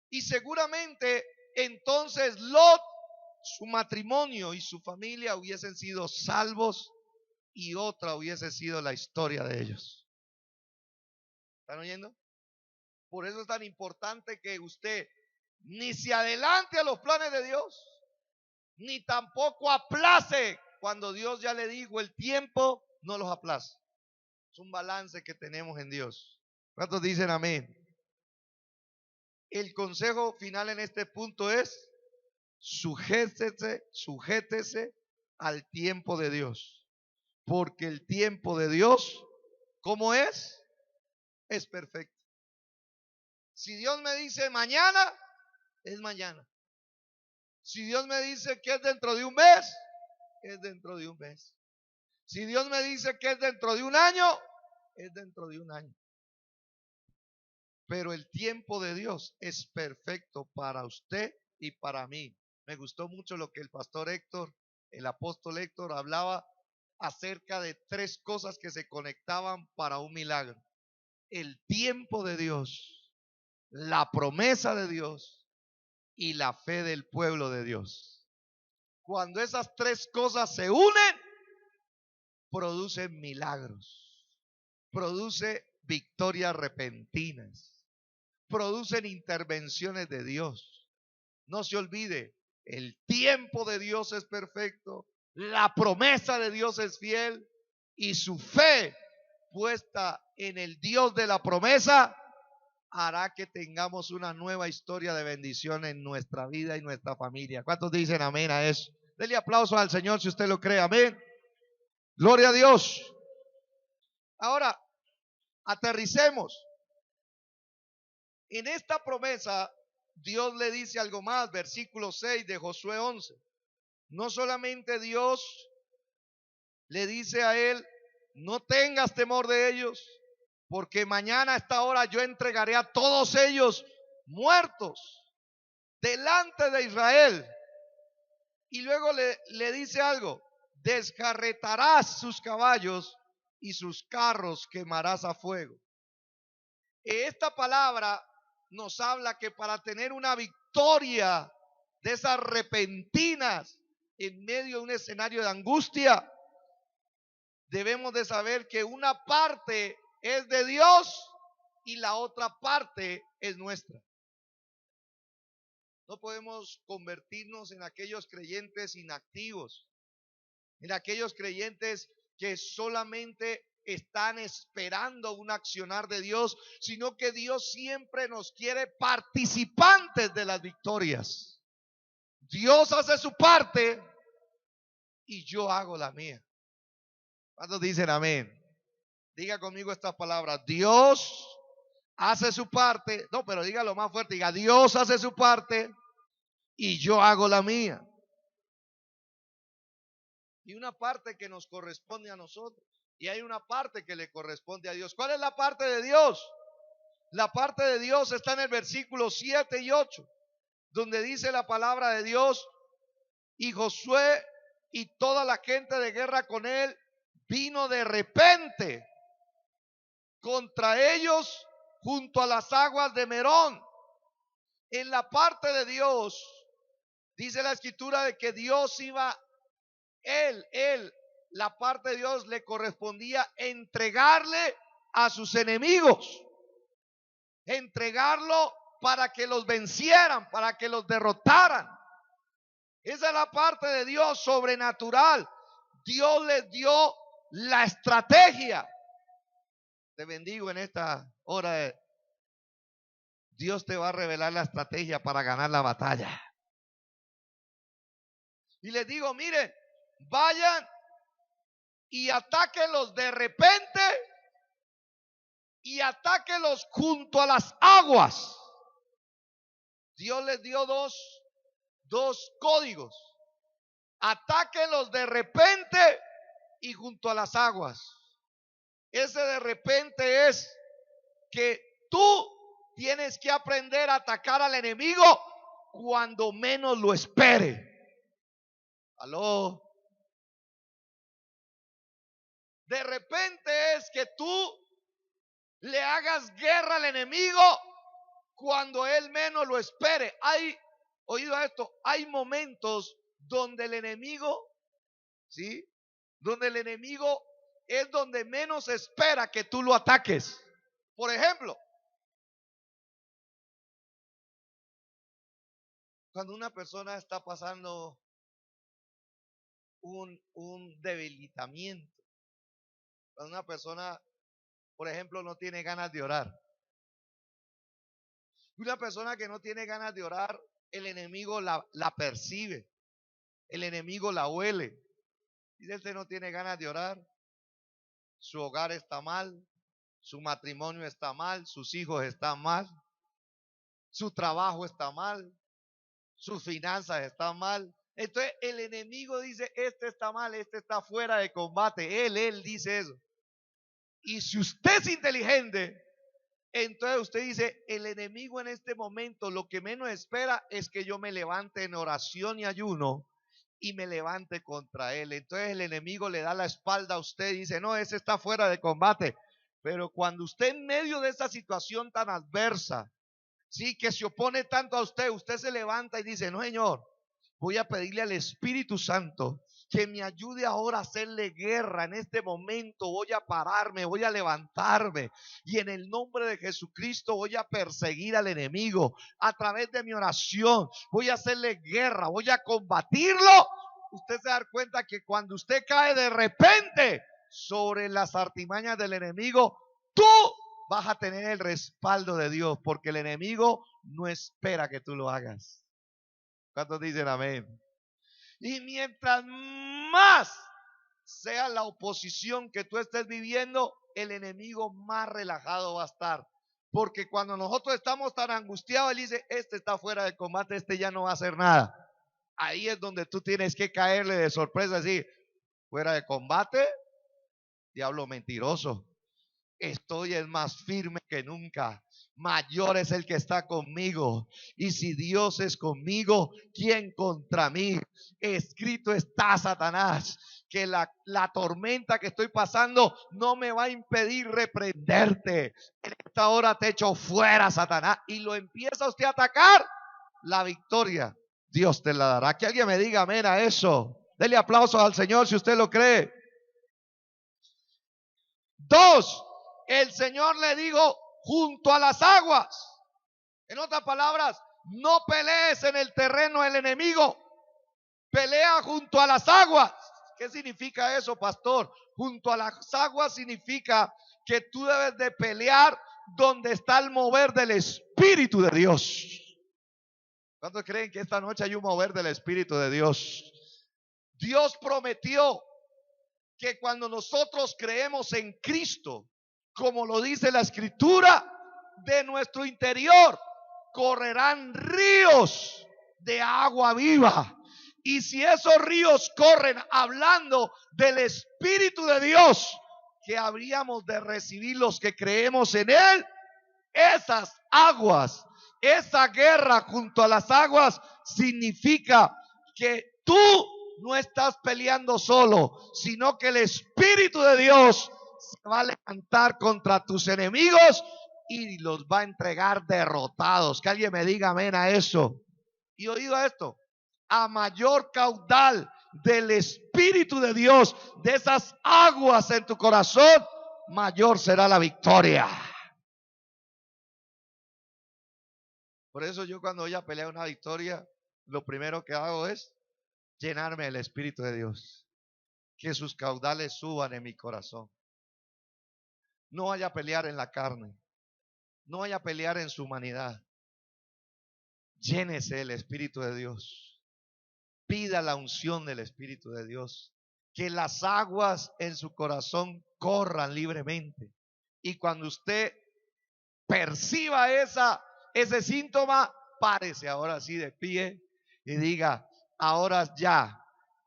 A: Y seguramente entonces Lot, su matrimonio y su familia hubiesen sido salvos y otra hubiese sido la historia de ellos. ¿Están oyendo? Por eso es tan importante que usted ni se adelante a los planes de Dios, ni tampoco aplace cuando Dios ya le dijo el tiempo, no los aplace. Es un balance que tenemos en Dios. ¿Cuántos dicen amén? El consejo final en este punto es: sujétese al tiempo de Dios, porque el tiempo de Dios, ¿cómo es? Es perfecto. Si Dios me dice mañana, es mañana. Si Dios me dice que es dentro de un mes, es dentro de un mes. Si Dios me dice que es dentro de un año, es dentro de un año. Pero el tiempo de Dios es perfecto para usted y para mí. Me gustó mucho lo que el pastor Héctor, el apóstol Héctor, hablaba acerca de 3 cosas que se conectaban para un milagro: el tiempo de Dios, la promesa de Dios y la fe del pueblo de Dios. Cuando esas 3 cosas se unen, producen milagros, produce victorias repentinas, producen intervenciones de Dios. No se olvide, el tiempo de Dios es perfecto, la promesa de Dios es fiel y su fe puesta en el Dios de la promesa hará que tengamos una nueva historia de bendición en nuestra vida y nuestra familia. ¿Cuántos dicen amén a eso? Dele aplauso al Señor si usted lo cree. Amén. Gloria a Dios. Ahora, aterricemos. En esta promesa, Dios le dice algo más, versículo 6 de Josué 11. No solamente Dios le dice a él: no tengas temor de ellos, porque mañana a esta hora yo entregaré a todos ellos muertos delante de Israel. Y luego le dice algo: descarretarás sus caballos y sus carros quemarás a fuego. Esta palabra nos habla que para tener una victoria de esas repentinas en medio de un escenario de angustia, debemos de saber que una parte es de Dios y la otra parte es nuestra. No podemos convertirnos en aquellos creyentes inactivos, en aquellos creyentes que solamente están esperando un accionar de Dios, sino que Dios siempre nos quiere participantes de las victorias. Dios hace su parte y yo hago la mía. ¿Cuántos dicen amén? Diga conmigo esta palabra: Dios hace su parte. No, pero dígalo más fuerte. Diga: Dios hace su parte y yo hago la mía. Y una parte que nos corresponde a nosotros, y hay una parte que le corresponde a Dios. ¿Cuál es la parte de Dios? La parte de Dios está en el versículo 7 y 8, donde dice la palabra de Dios: y Josué y toda la gente de guerra con él vino de repente contra ellos junto a las aguas de Merón. En la parte de Dios, dice la escritura de que Dios iba, la parte de Dios le correspondía entregarle a sus enemigos, entregarlo para que los vencieran, para que los derrotaran. Esa es la parte de Dios sobrenatural. Dios les dio la estrategia. Te bendigo en esta hora. Dios te va a revelar la estrategia para ganar la batalla. Y les digo: miren, vayan y atáquelos de repente y atáquelos junto a las aguas. Dios les dio dos códigos. Atáquelos de repente y junto a las aguas. Ese de repente es que tú tienes que aprender a atacar al enemigo cuando menos lo espere. Aló. De repente es que tú le hagas guerra al enemigo cuando él menos lo espere. Hay, oído esto, hay momentos donde el enemigo, ¿sí? Donde el enemigo es donde menos espera que tú lo ataques. Por ejemplo, cuando una persona está pasando un debilitamiento, cuando una persona, por ejemplo, no tiene ganas de orar. Una persona que no tiene ganas de orar, el enemigo la percibe, el enemigo la huele. Dice, usted no tiene ganas de orar, su hogar está mal, su matrimonio está mal, sus hijos están mal, su trabajo está mal, sus finanzas están mal. Entonces el enemigo dice, este está mal, este está fuera de combate. Él dice eso. Y si usted es inteligente, entonces usted dice, el enemigo en este momento lo que menos espera es que yo me levante en oración y ayuno y me levante contra él. Entonces el enemigo le da la espalda a usted y dice, no, ese está fuera de combate. Pero cuando usted en medio de esa situación tan adversa, sí, que se opone tanto a usted, usted se levanta y dice, no, Señor, voy a pedirle al Espíritu Santo que me ayude ahora a hacerle guerra en este momento. Voy a pararme, voy a levantarme y en el nombre de Jesucristo voy a perseguir al enemigo a través de mi oración. Voy a hacerle guerra, voy a combatirlo. Usted se da cuenta que cuando usted cae de repente sobre las artimañas del enemigo, tú vas a tener el respaldo de Dios, porque el enemigo no espera que tú lo hagas. ¿Cuántos dicen amén? Y mientras más sea la oposición que tú estés viviendo, el enemigo más relajado va a estar. Porque cuando nosotros estamos tan angustiados, él dice, este está fuera de combate, este ya no va a hacer nada. Ahí es donde tú tienes que caerle de sorpresa, así, fuera de combate, diablo mentiroso. Estoy es más firme que nunca. Mayor es el que está conmigo. Y si Dios es conmigo, ¿quién contra mí? Escrito está, Satanás, que la tormenta que estoy pasando no me va a impedir reprenderte. En esta hora te echo fuera, Satanás. Y lo empieza usted a atacar. La victoria Dios te la dará. Que alguien me diga amén a eso. Dele aplausos al Señor si usted lo cree. Dos, el Señor le dijo, junto a las aguas. En otras palabras, no pelees en el terreno del enemigo, pelea junto a las aguas. ¿Qué significa eso, pastor? Junto a las aguas significa que tú debes de pelear donde está el mover del Espíritu de Dios. ¿Cuántos creen que esta noche hay un mover del Espíritu de Dios? Dios prometió que cuando nosotros creemos en Cristo, como lo dice la Escritura, de nuestro interior correrán ríos de agua viva. Y si esos ríos corren hablando del Espíritu de Dios, que habríamos de recibir los que creemos en Él, esas aguas, esa guerra junto a las aguas significa que tú no estás peleando solo, sino que el Espíritu de Dios se va a levantar contra tus enemigos y los va a entregar derrotados. Que alguien me diga amén a eso. Y oído esto, a mayor caudal del Espíritu de Dios, de esas aguas en tu corazón, mayor será la victoria. Por eso yo cuando voy a pelear una victoria, lo primero que hago es llenarme del Espíritu de Dios. Que sus caudales suban en mi corazón. No vaya a pelear en la carne. No vaya a pelear en su humanidad. Llénese del Espíritu de Dios. Pida la unción del Espíritu de Dios. que las aguas en su corazón corran libremente. Y cuando usted perciba ese síntoma, párese ahora sí de pie y diga: ahora ya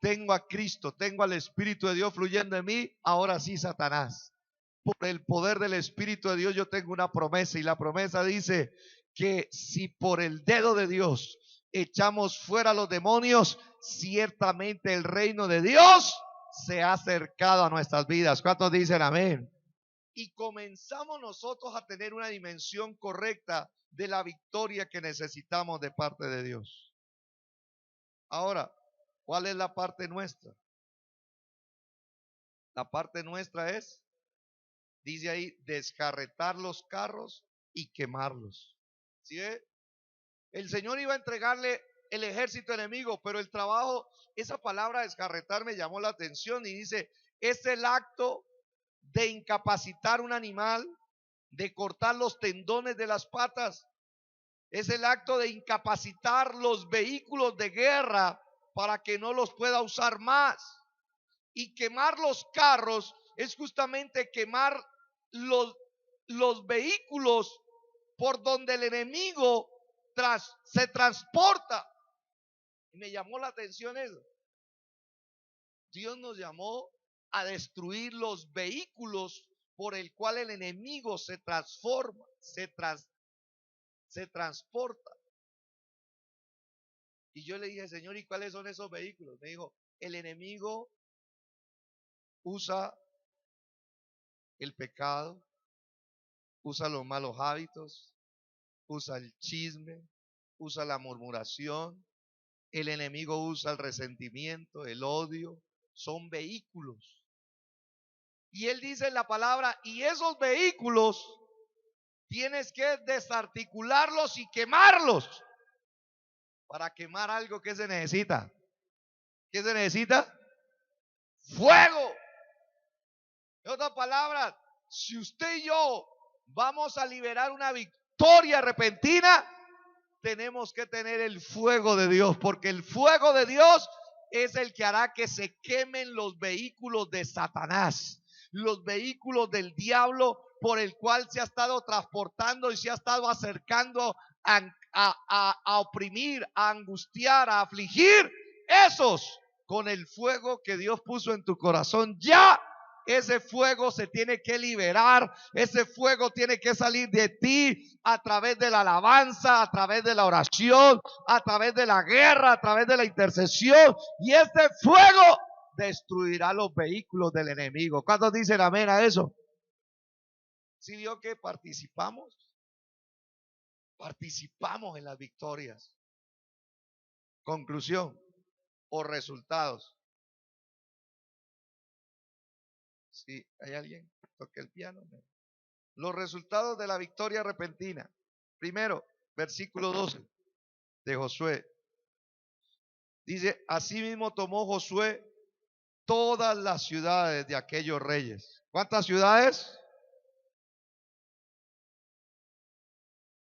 A: tengo a Cristo, tengo al Espíritu de Dios fluyendo en mí. Ahora sí, Satanás, por el poder del Espíritu de Dios yo tengo una promesa, y la promesa dice que si por el dedo de Dios echamos fuera a los demonios, ciertamente el reino de Dios se ha acercado a nuestras vidas. ¿Cuántos dicen amén? Y comenzamos nosotros a tener una dimensión correcta de la victoria que necesitamos de parte de Dios. Ahora, ¿cuál es la parte nuestra? La parte nuestra es, dice ahí, descarretar los carros y quemarlos. ¿Sí ve? El Señor iba a entregarle el ejército enemigo, pero el trabajo, esa palabra descarretar me llamó la atención, y dice: es el acto de incapacitar un animal, de cortar los tendones de las patas. Es el acto de incapacitar los vehículos de guerra para que no los pueda usar más. Y quemar los carros es justamente quemar los vehículos por donde el enemigo se transporta. Y me llamó la atención eso. Dios nos llamó a destruir los vehículos por el cual el enemigo se transforma, se transporta. Y yo le dije: Señor, ¿y cuáles son esos vehículos? Me dijo: el enemigo usa el pecado, usa los malos hábitos, usa el chisme, usa la murmuración. El enemigo usa el resentimiento, el odio. Son vehículos. Y él dice en la palabra: y esos vehículos tienes que desarticularlos y quemarlos. Para quemar algo, ¿qué se necesita? ¿Qué se necesita? Fuego. En otras palabras, si usted y yo vamos a liberar una victoria repentina, tenemos que tener el fuego de Dios, porque el fuego de Dios es el que hará que se quemen los vehículos de Satanás, los vehículos del diablo por el cual se ha estado transportando y se ha estado acercando a oprimir, a angustiar, a afligir. Esos, con el fuego que Dios puso en tu corazón, ya ese fuego se tiene que liberar. Ese fuego tiene que salir de ti a través de la alabanza, a través de la oración, a través de la guerra, a través de la intercesión. Y este fuego destruirá los vehículos del enemigo. ¿Cuántos dicen amén a eso? ¿Sí vio que participamos en las victorias? Conclusión o resultados. Si hay alguien que toque el piano. Los resultados de la victoria repentina. Primero, versículo 12 de Josué. Dice: asimismo tomó Josué todas las ciudades de aquellos reyes. ¿Cuántas ciudades?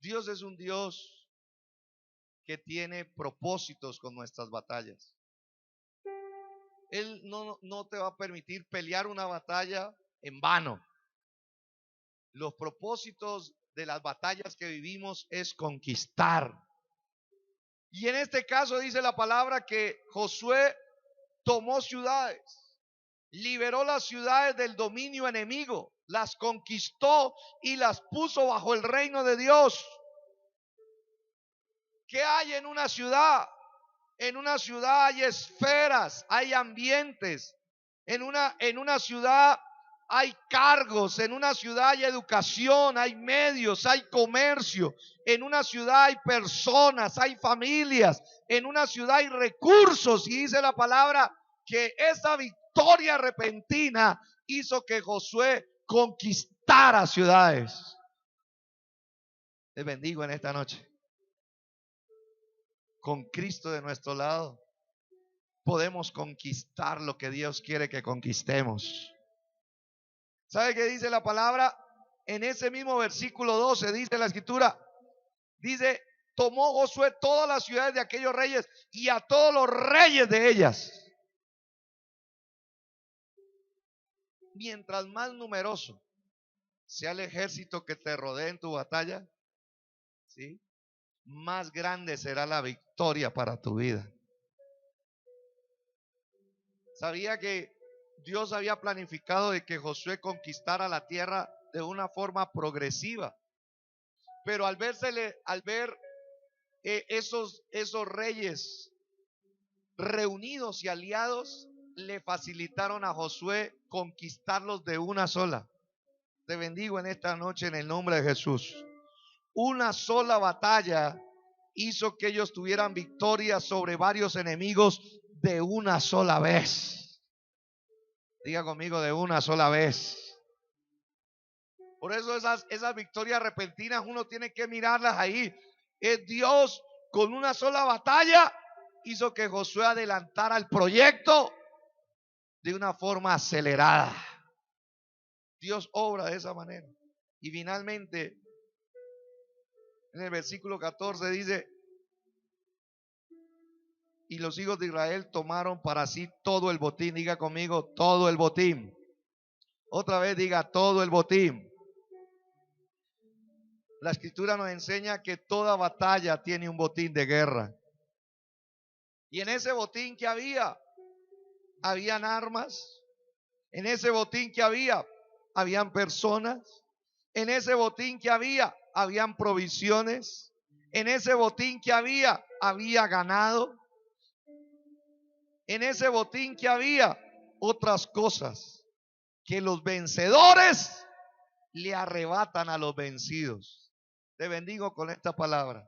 A: Dios es un Dios que tiene propósitos con nuestras batallas. Él no te va a permitir pelear una batalla en vano. Los propósitos de las batallas que vivimos es conquistar. Y en este caso dice la palabra que Josué tomó ciudades, liberó las ciudades del dominio enemigo, las conquistó y las puso bajo el reino de Dios. ¿Qué hay en una ciudad? En una ciudad hay esferas, hay ambientes. En una ciudad hay cargos, en una ciudad hay educación, hay medios, hay comercio. En una ciudad hay personas, hay familias. En una ciudad hay recursos. Y dice la palabra que esa victoria repentina hizo que Josué conquistara ciudades. Les bendigo en esta noche. Con Cristo de nuestro lado, podemos conquistar lo que Dios quiere que conquistemos. ¿Sabe qué dice la palabra? En ese mismo versículo 12 dice la escritura, dice: tomó Josué todas las ciudades de aquellos reyes y a todos los reyes de ellas. mientras más numeroso sea el ejército que te rodee en tu batalla, ¿sí?, más grande será la victoria para tu vida. Sabía que Dios había planificado de que Josué conquistara la tierra de una forma progresiva, pero al ver esos reyes reunidos y aliados, le facilitaron a Josué conquistarlos de una sola. Te bendigo en esta noche en el nombre de Jesús. Una sola batalla hizo que ellos tuvieran victoria sobre varios enemigos de una sola vez. Diga conmigo, de una sola vez. Por eso esas victorias repentinas uno tiene que mirarlas ahí. Es Dios con una sola batalla hizo que Josué adelantara el proyecto de una forma acelerada. Dios obra de esa manera. Y finalmente, en el versículo 14 dice: y los hijos de Israel tomaron para sí todo el botín. Diga conmigo, todo el botín. Otra vez diga, todo el botín. La escritura nos enseña que toda batalla tiene un botín de guerra. Y en ese botín que habían armas. En ese botín que habían personas. En ese botín que habían provisiones. En ese botín que había ganado. En ese botín que había otras cosas que los vencedores le arrebatan a los vencidos. Te bendigo con esta palabra.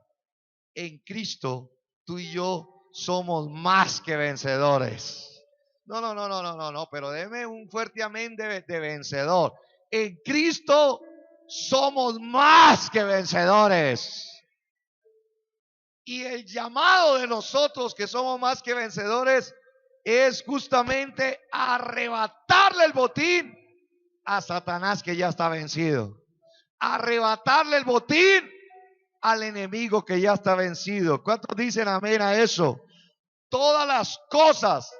A: En Cristo tú y yo somos más que vencedores. No, pero deme un fuerte amén de vencedor. En Cristo somos más que vencedores. Y el llamado de nosotros que somos más que vencedores es justamente arrebatarle el botín a Satanás, que ya está vencido. Arrebatarle el botín al enemigo que ya está vencido. ¿Cuántos dicen amén a eso? Todas las cosas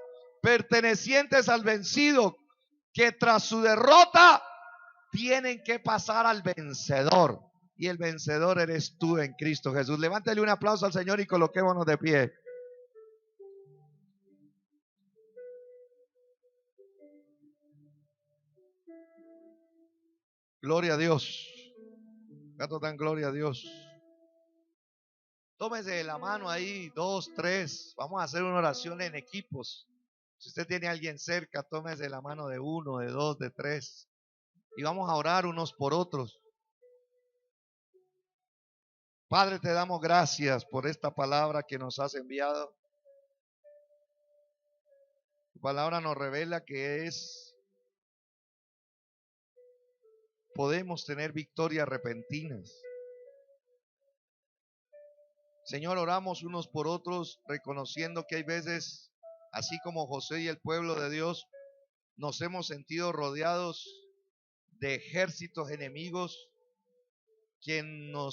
A: pertenecientes al vencido, que tras su derrota tienen que pasar al vencedor. Y el vencedor eres tú en Cristo Jesús. Levántale un aplauso al Señor y coloquémonos de pie. Gloria a Dios. ¿Cuánto dan gloria a Dios? Tómese de la mano ahí, 2, 3. Vamos a hacer una oración en equipos. Si usted tiene a alguien cerca, tómese de la mano de 1, de 2, de 3. Y vamos a orar unos por otros. Padre, te damos gracias por esta palabra que nos has enviado. Tu palabra nos revela que podemos tener victorias repentinas. Señor, oramos unos por otros, reconociendo que hay veces, así como José y el pueblo de Dios, nos hemos sentido rodeados de ejércitos enemigos que no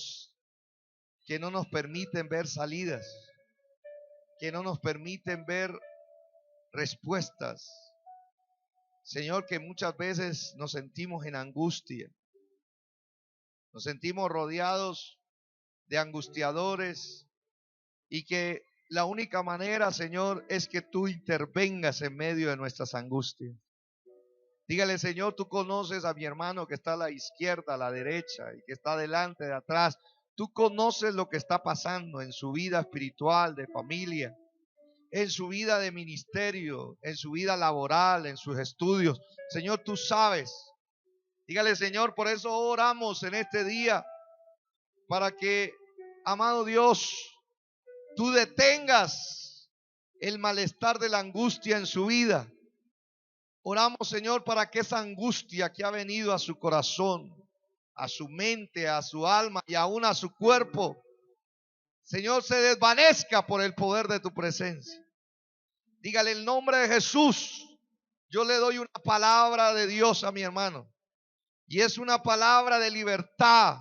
A: nos permiten ver salidas, que no nos permiten ver respuestas. Señor, que muchas veces nos sentimos en angustia, nos sentimos rodeados de angustiadores, y que la única manera, Señor, es que tú intervengas en medio de nuestras angustias. Dígale: Señor, tú conoces a mi hermano que está a la izquierda, a la derecha, y que está delante, de atrás. Tú conoces lo que está pasando en su vida espiritual, de familia, en su vida de ministerio, en su vida laboral, en sus estudios. Señor, tú sabes. Dígale: Señor, por eso oramos en este día, para que, amado Dios, tú detengas el malestar de la angustia en su vida. Oramos, Señor, para que esa angustia que ha venido a su corazón, a su mente, a su alma y aún a su cuerpo, Señor, se desvanezca por el poder de tu presencia. Dígale: en nombre de Jesús, yo le doy una palabra de Dios a mi hermano. Y es una palabra de libertad.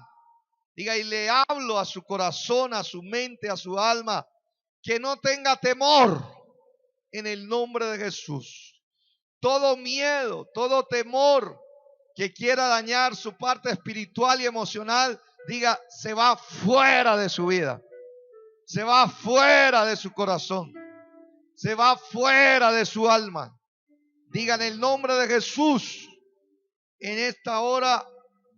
A: Diga: y le hablo a su corazón, a su mente, a su alma, que no tenga temor en el nombre de Jesús. todo miedo, todo temor que quiera dañar su parte espiritual y emocional, diga, se va fuera de su vida, se va fuera de su corazón, se va fuera de su alma. Digan el nombre de Jesús. En esta hora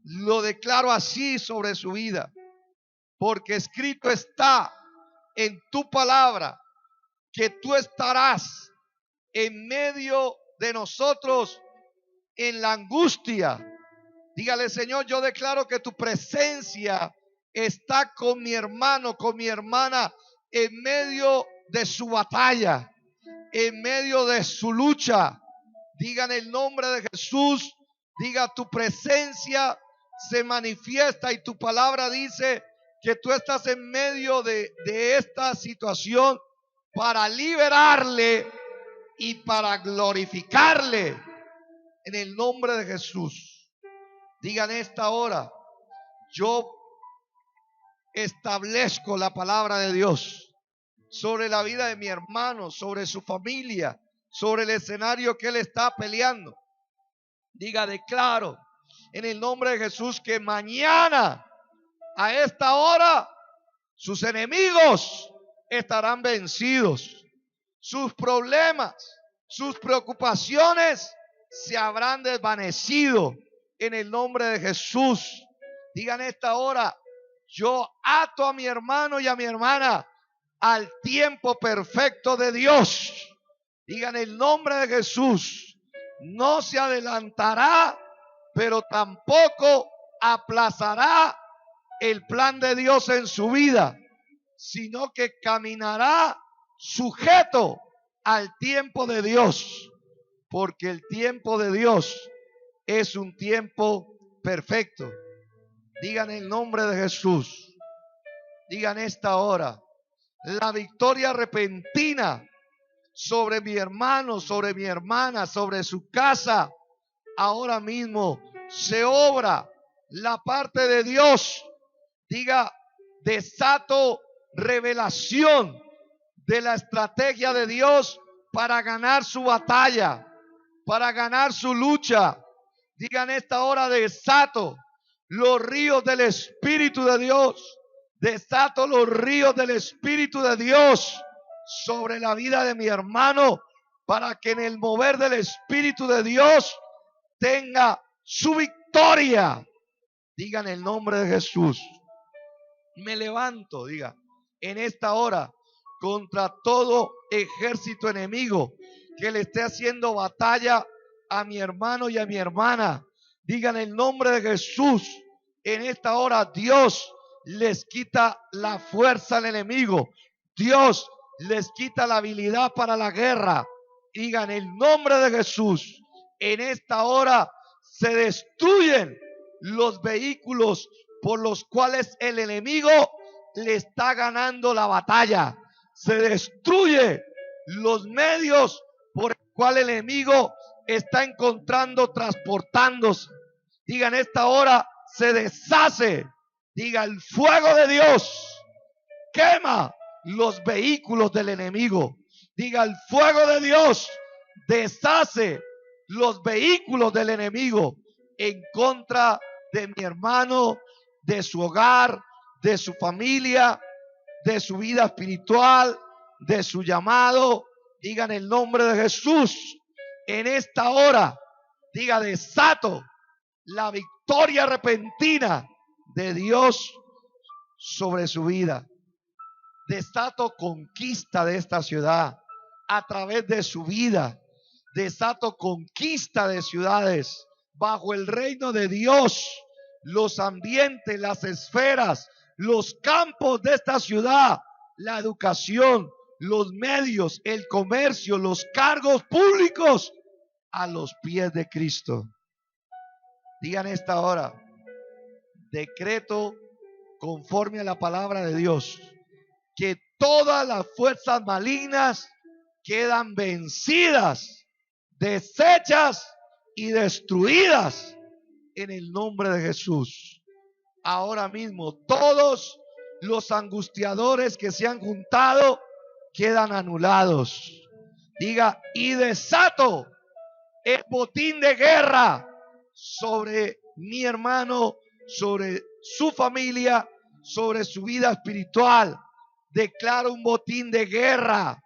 A: lo declaro así sobre su vida, porque escrito está en tu palabra que tú estarás en medio de nosotros en la angustia. Dígale, Señor, yo declaro que tu presencia está con mi hermano, con mi hermana, en medio de su batalla, en medio de su lucha. Digan el nombre de Jesús. Diga, tu presencia se manifiesta y tu palabra dice que tú estás en medio de esta situación para liberarle y para glorificarle en el nombre de Jesús. Digan esta hora, yo establezco la palabra de Dios sobre la vida de mi hermano, sobre su familia, sobre el escenario que él está peleando. Diga, declaro en el nombre de Jesús que mañana a esta hora sus enemigos estarán vencidos. Sus problemas, sus preocupaciones se habrán desvanecido en el nombre de Jesús. Digan esta hora, yo ato a mi hermano y a mi hermana al tiempo perfecto de Dios. Digan el nombre de Jesús. No se adelantará, pero tampoco aplazará el plan de Dios en su vida, sino que caminará sujeto al tiempo de Dios, porque el tiempo de Dios es un tiempo perfecto. Digan el nombre de Jesús. Digan esta hora, la victoria repentina sobre mi hermano, sobre mi hermana, sobre su casa, ahora mismo se obra la parte de Dios. Diga, desato revelación de la estrategia de Dios para ganar su batalla, para ganar su lucha. Digan esta hora, desato los ríos del Espíritu de Dios. Desato los ríos del Espíritu de Dios sobre la vida de mi hermano, para que en el mover del Espíritu de Dios tenga su victoria. Digan el nombre de Jesús. Me levanto, diga, en esta hora contra todo ejército enemigo que le esté haciendo batalla a mi hermano y a mi hermana. Digan el nombre de Jesús. En esta hora Dios les quita la fuerza al enemigo. Dios les quita la habilidad para la guerra. Digan el nombre de Jesús. En esta hora se destruyen los vehículos por los cuales el enemigo le está ganando la batalla. Se destruye los medios por el cual el enemigo está encontrando transportándose. Digan esta hora, se deshace. Diga, el fuego de Dios quema los vehículos del enemigo. Diga, el fuego de Dios deshace los vehículos del enemigo en contra de mi hermano, de su hogar, de su familia, de su vida espiritual, de su llamado. Digan el nombre de Jesús. En esta hora, diga, desato la victoria repentina de Dios sobre su vida. Desato conquista de esta ciudad a través de su vida. Desato conquista de ciudades bajo el reino de Dios. Los ambientes, las esferas, los campos de esta ciudad, la educación, los medios, el comercio, los cargos públicos a los pies de Cristo. Digan esta hora, decreto conforme a la palabra de Dios, que todas las fuerzas malignas quedan vencidas, deshechas y destruidas en el nombre de Jesús. Ahora mismo todos los angustiadores que se han juntado quedan anulados. Diga, y desato el botín de guerra sobre mi hermano, sobre su familia, sobre su vida espiritual. Declaro un botín de guerra,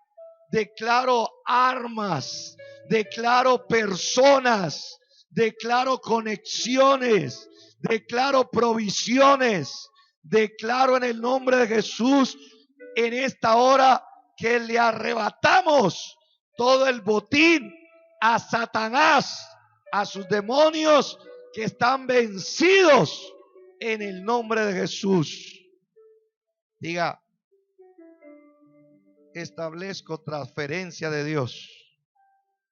A: declaro armas, declaro personas, declaro conexiones, declaro provisiones, declaro en el nombre de Jesús en esta hora que le arrebatamos todo el botín a Satanás, a sus demonios que están vencidos en el nombre de Jesús. Diga, establezco transferencia de Dios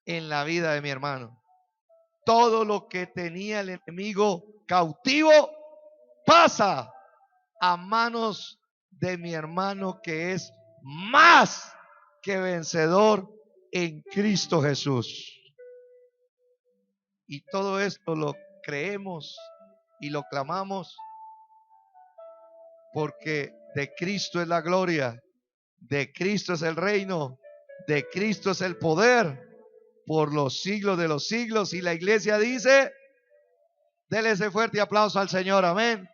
A: en la vida de mi hermano. Todo lo que tenía el enemigo cautivo pasa a manos de mi hermano, que es más que vencedor en Cristo Jesús. Y todo esto lo creemos y lo clamamos porque de Cristo es la gloria, de Cristo es el reino, de Cristo es el poder por los siglos de los siglos. Y la iglesia dice, dele ese fuerte aplauso al Señor, amén.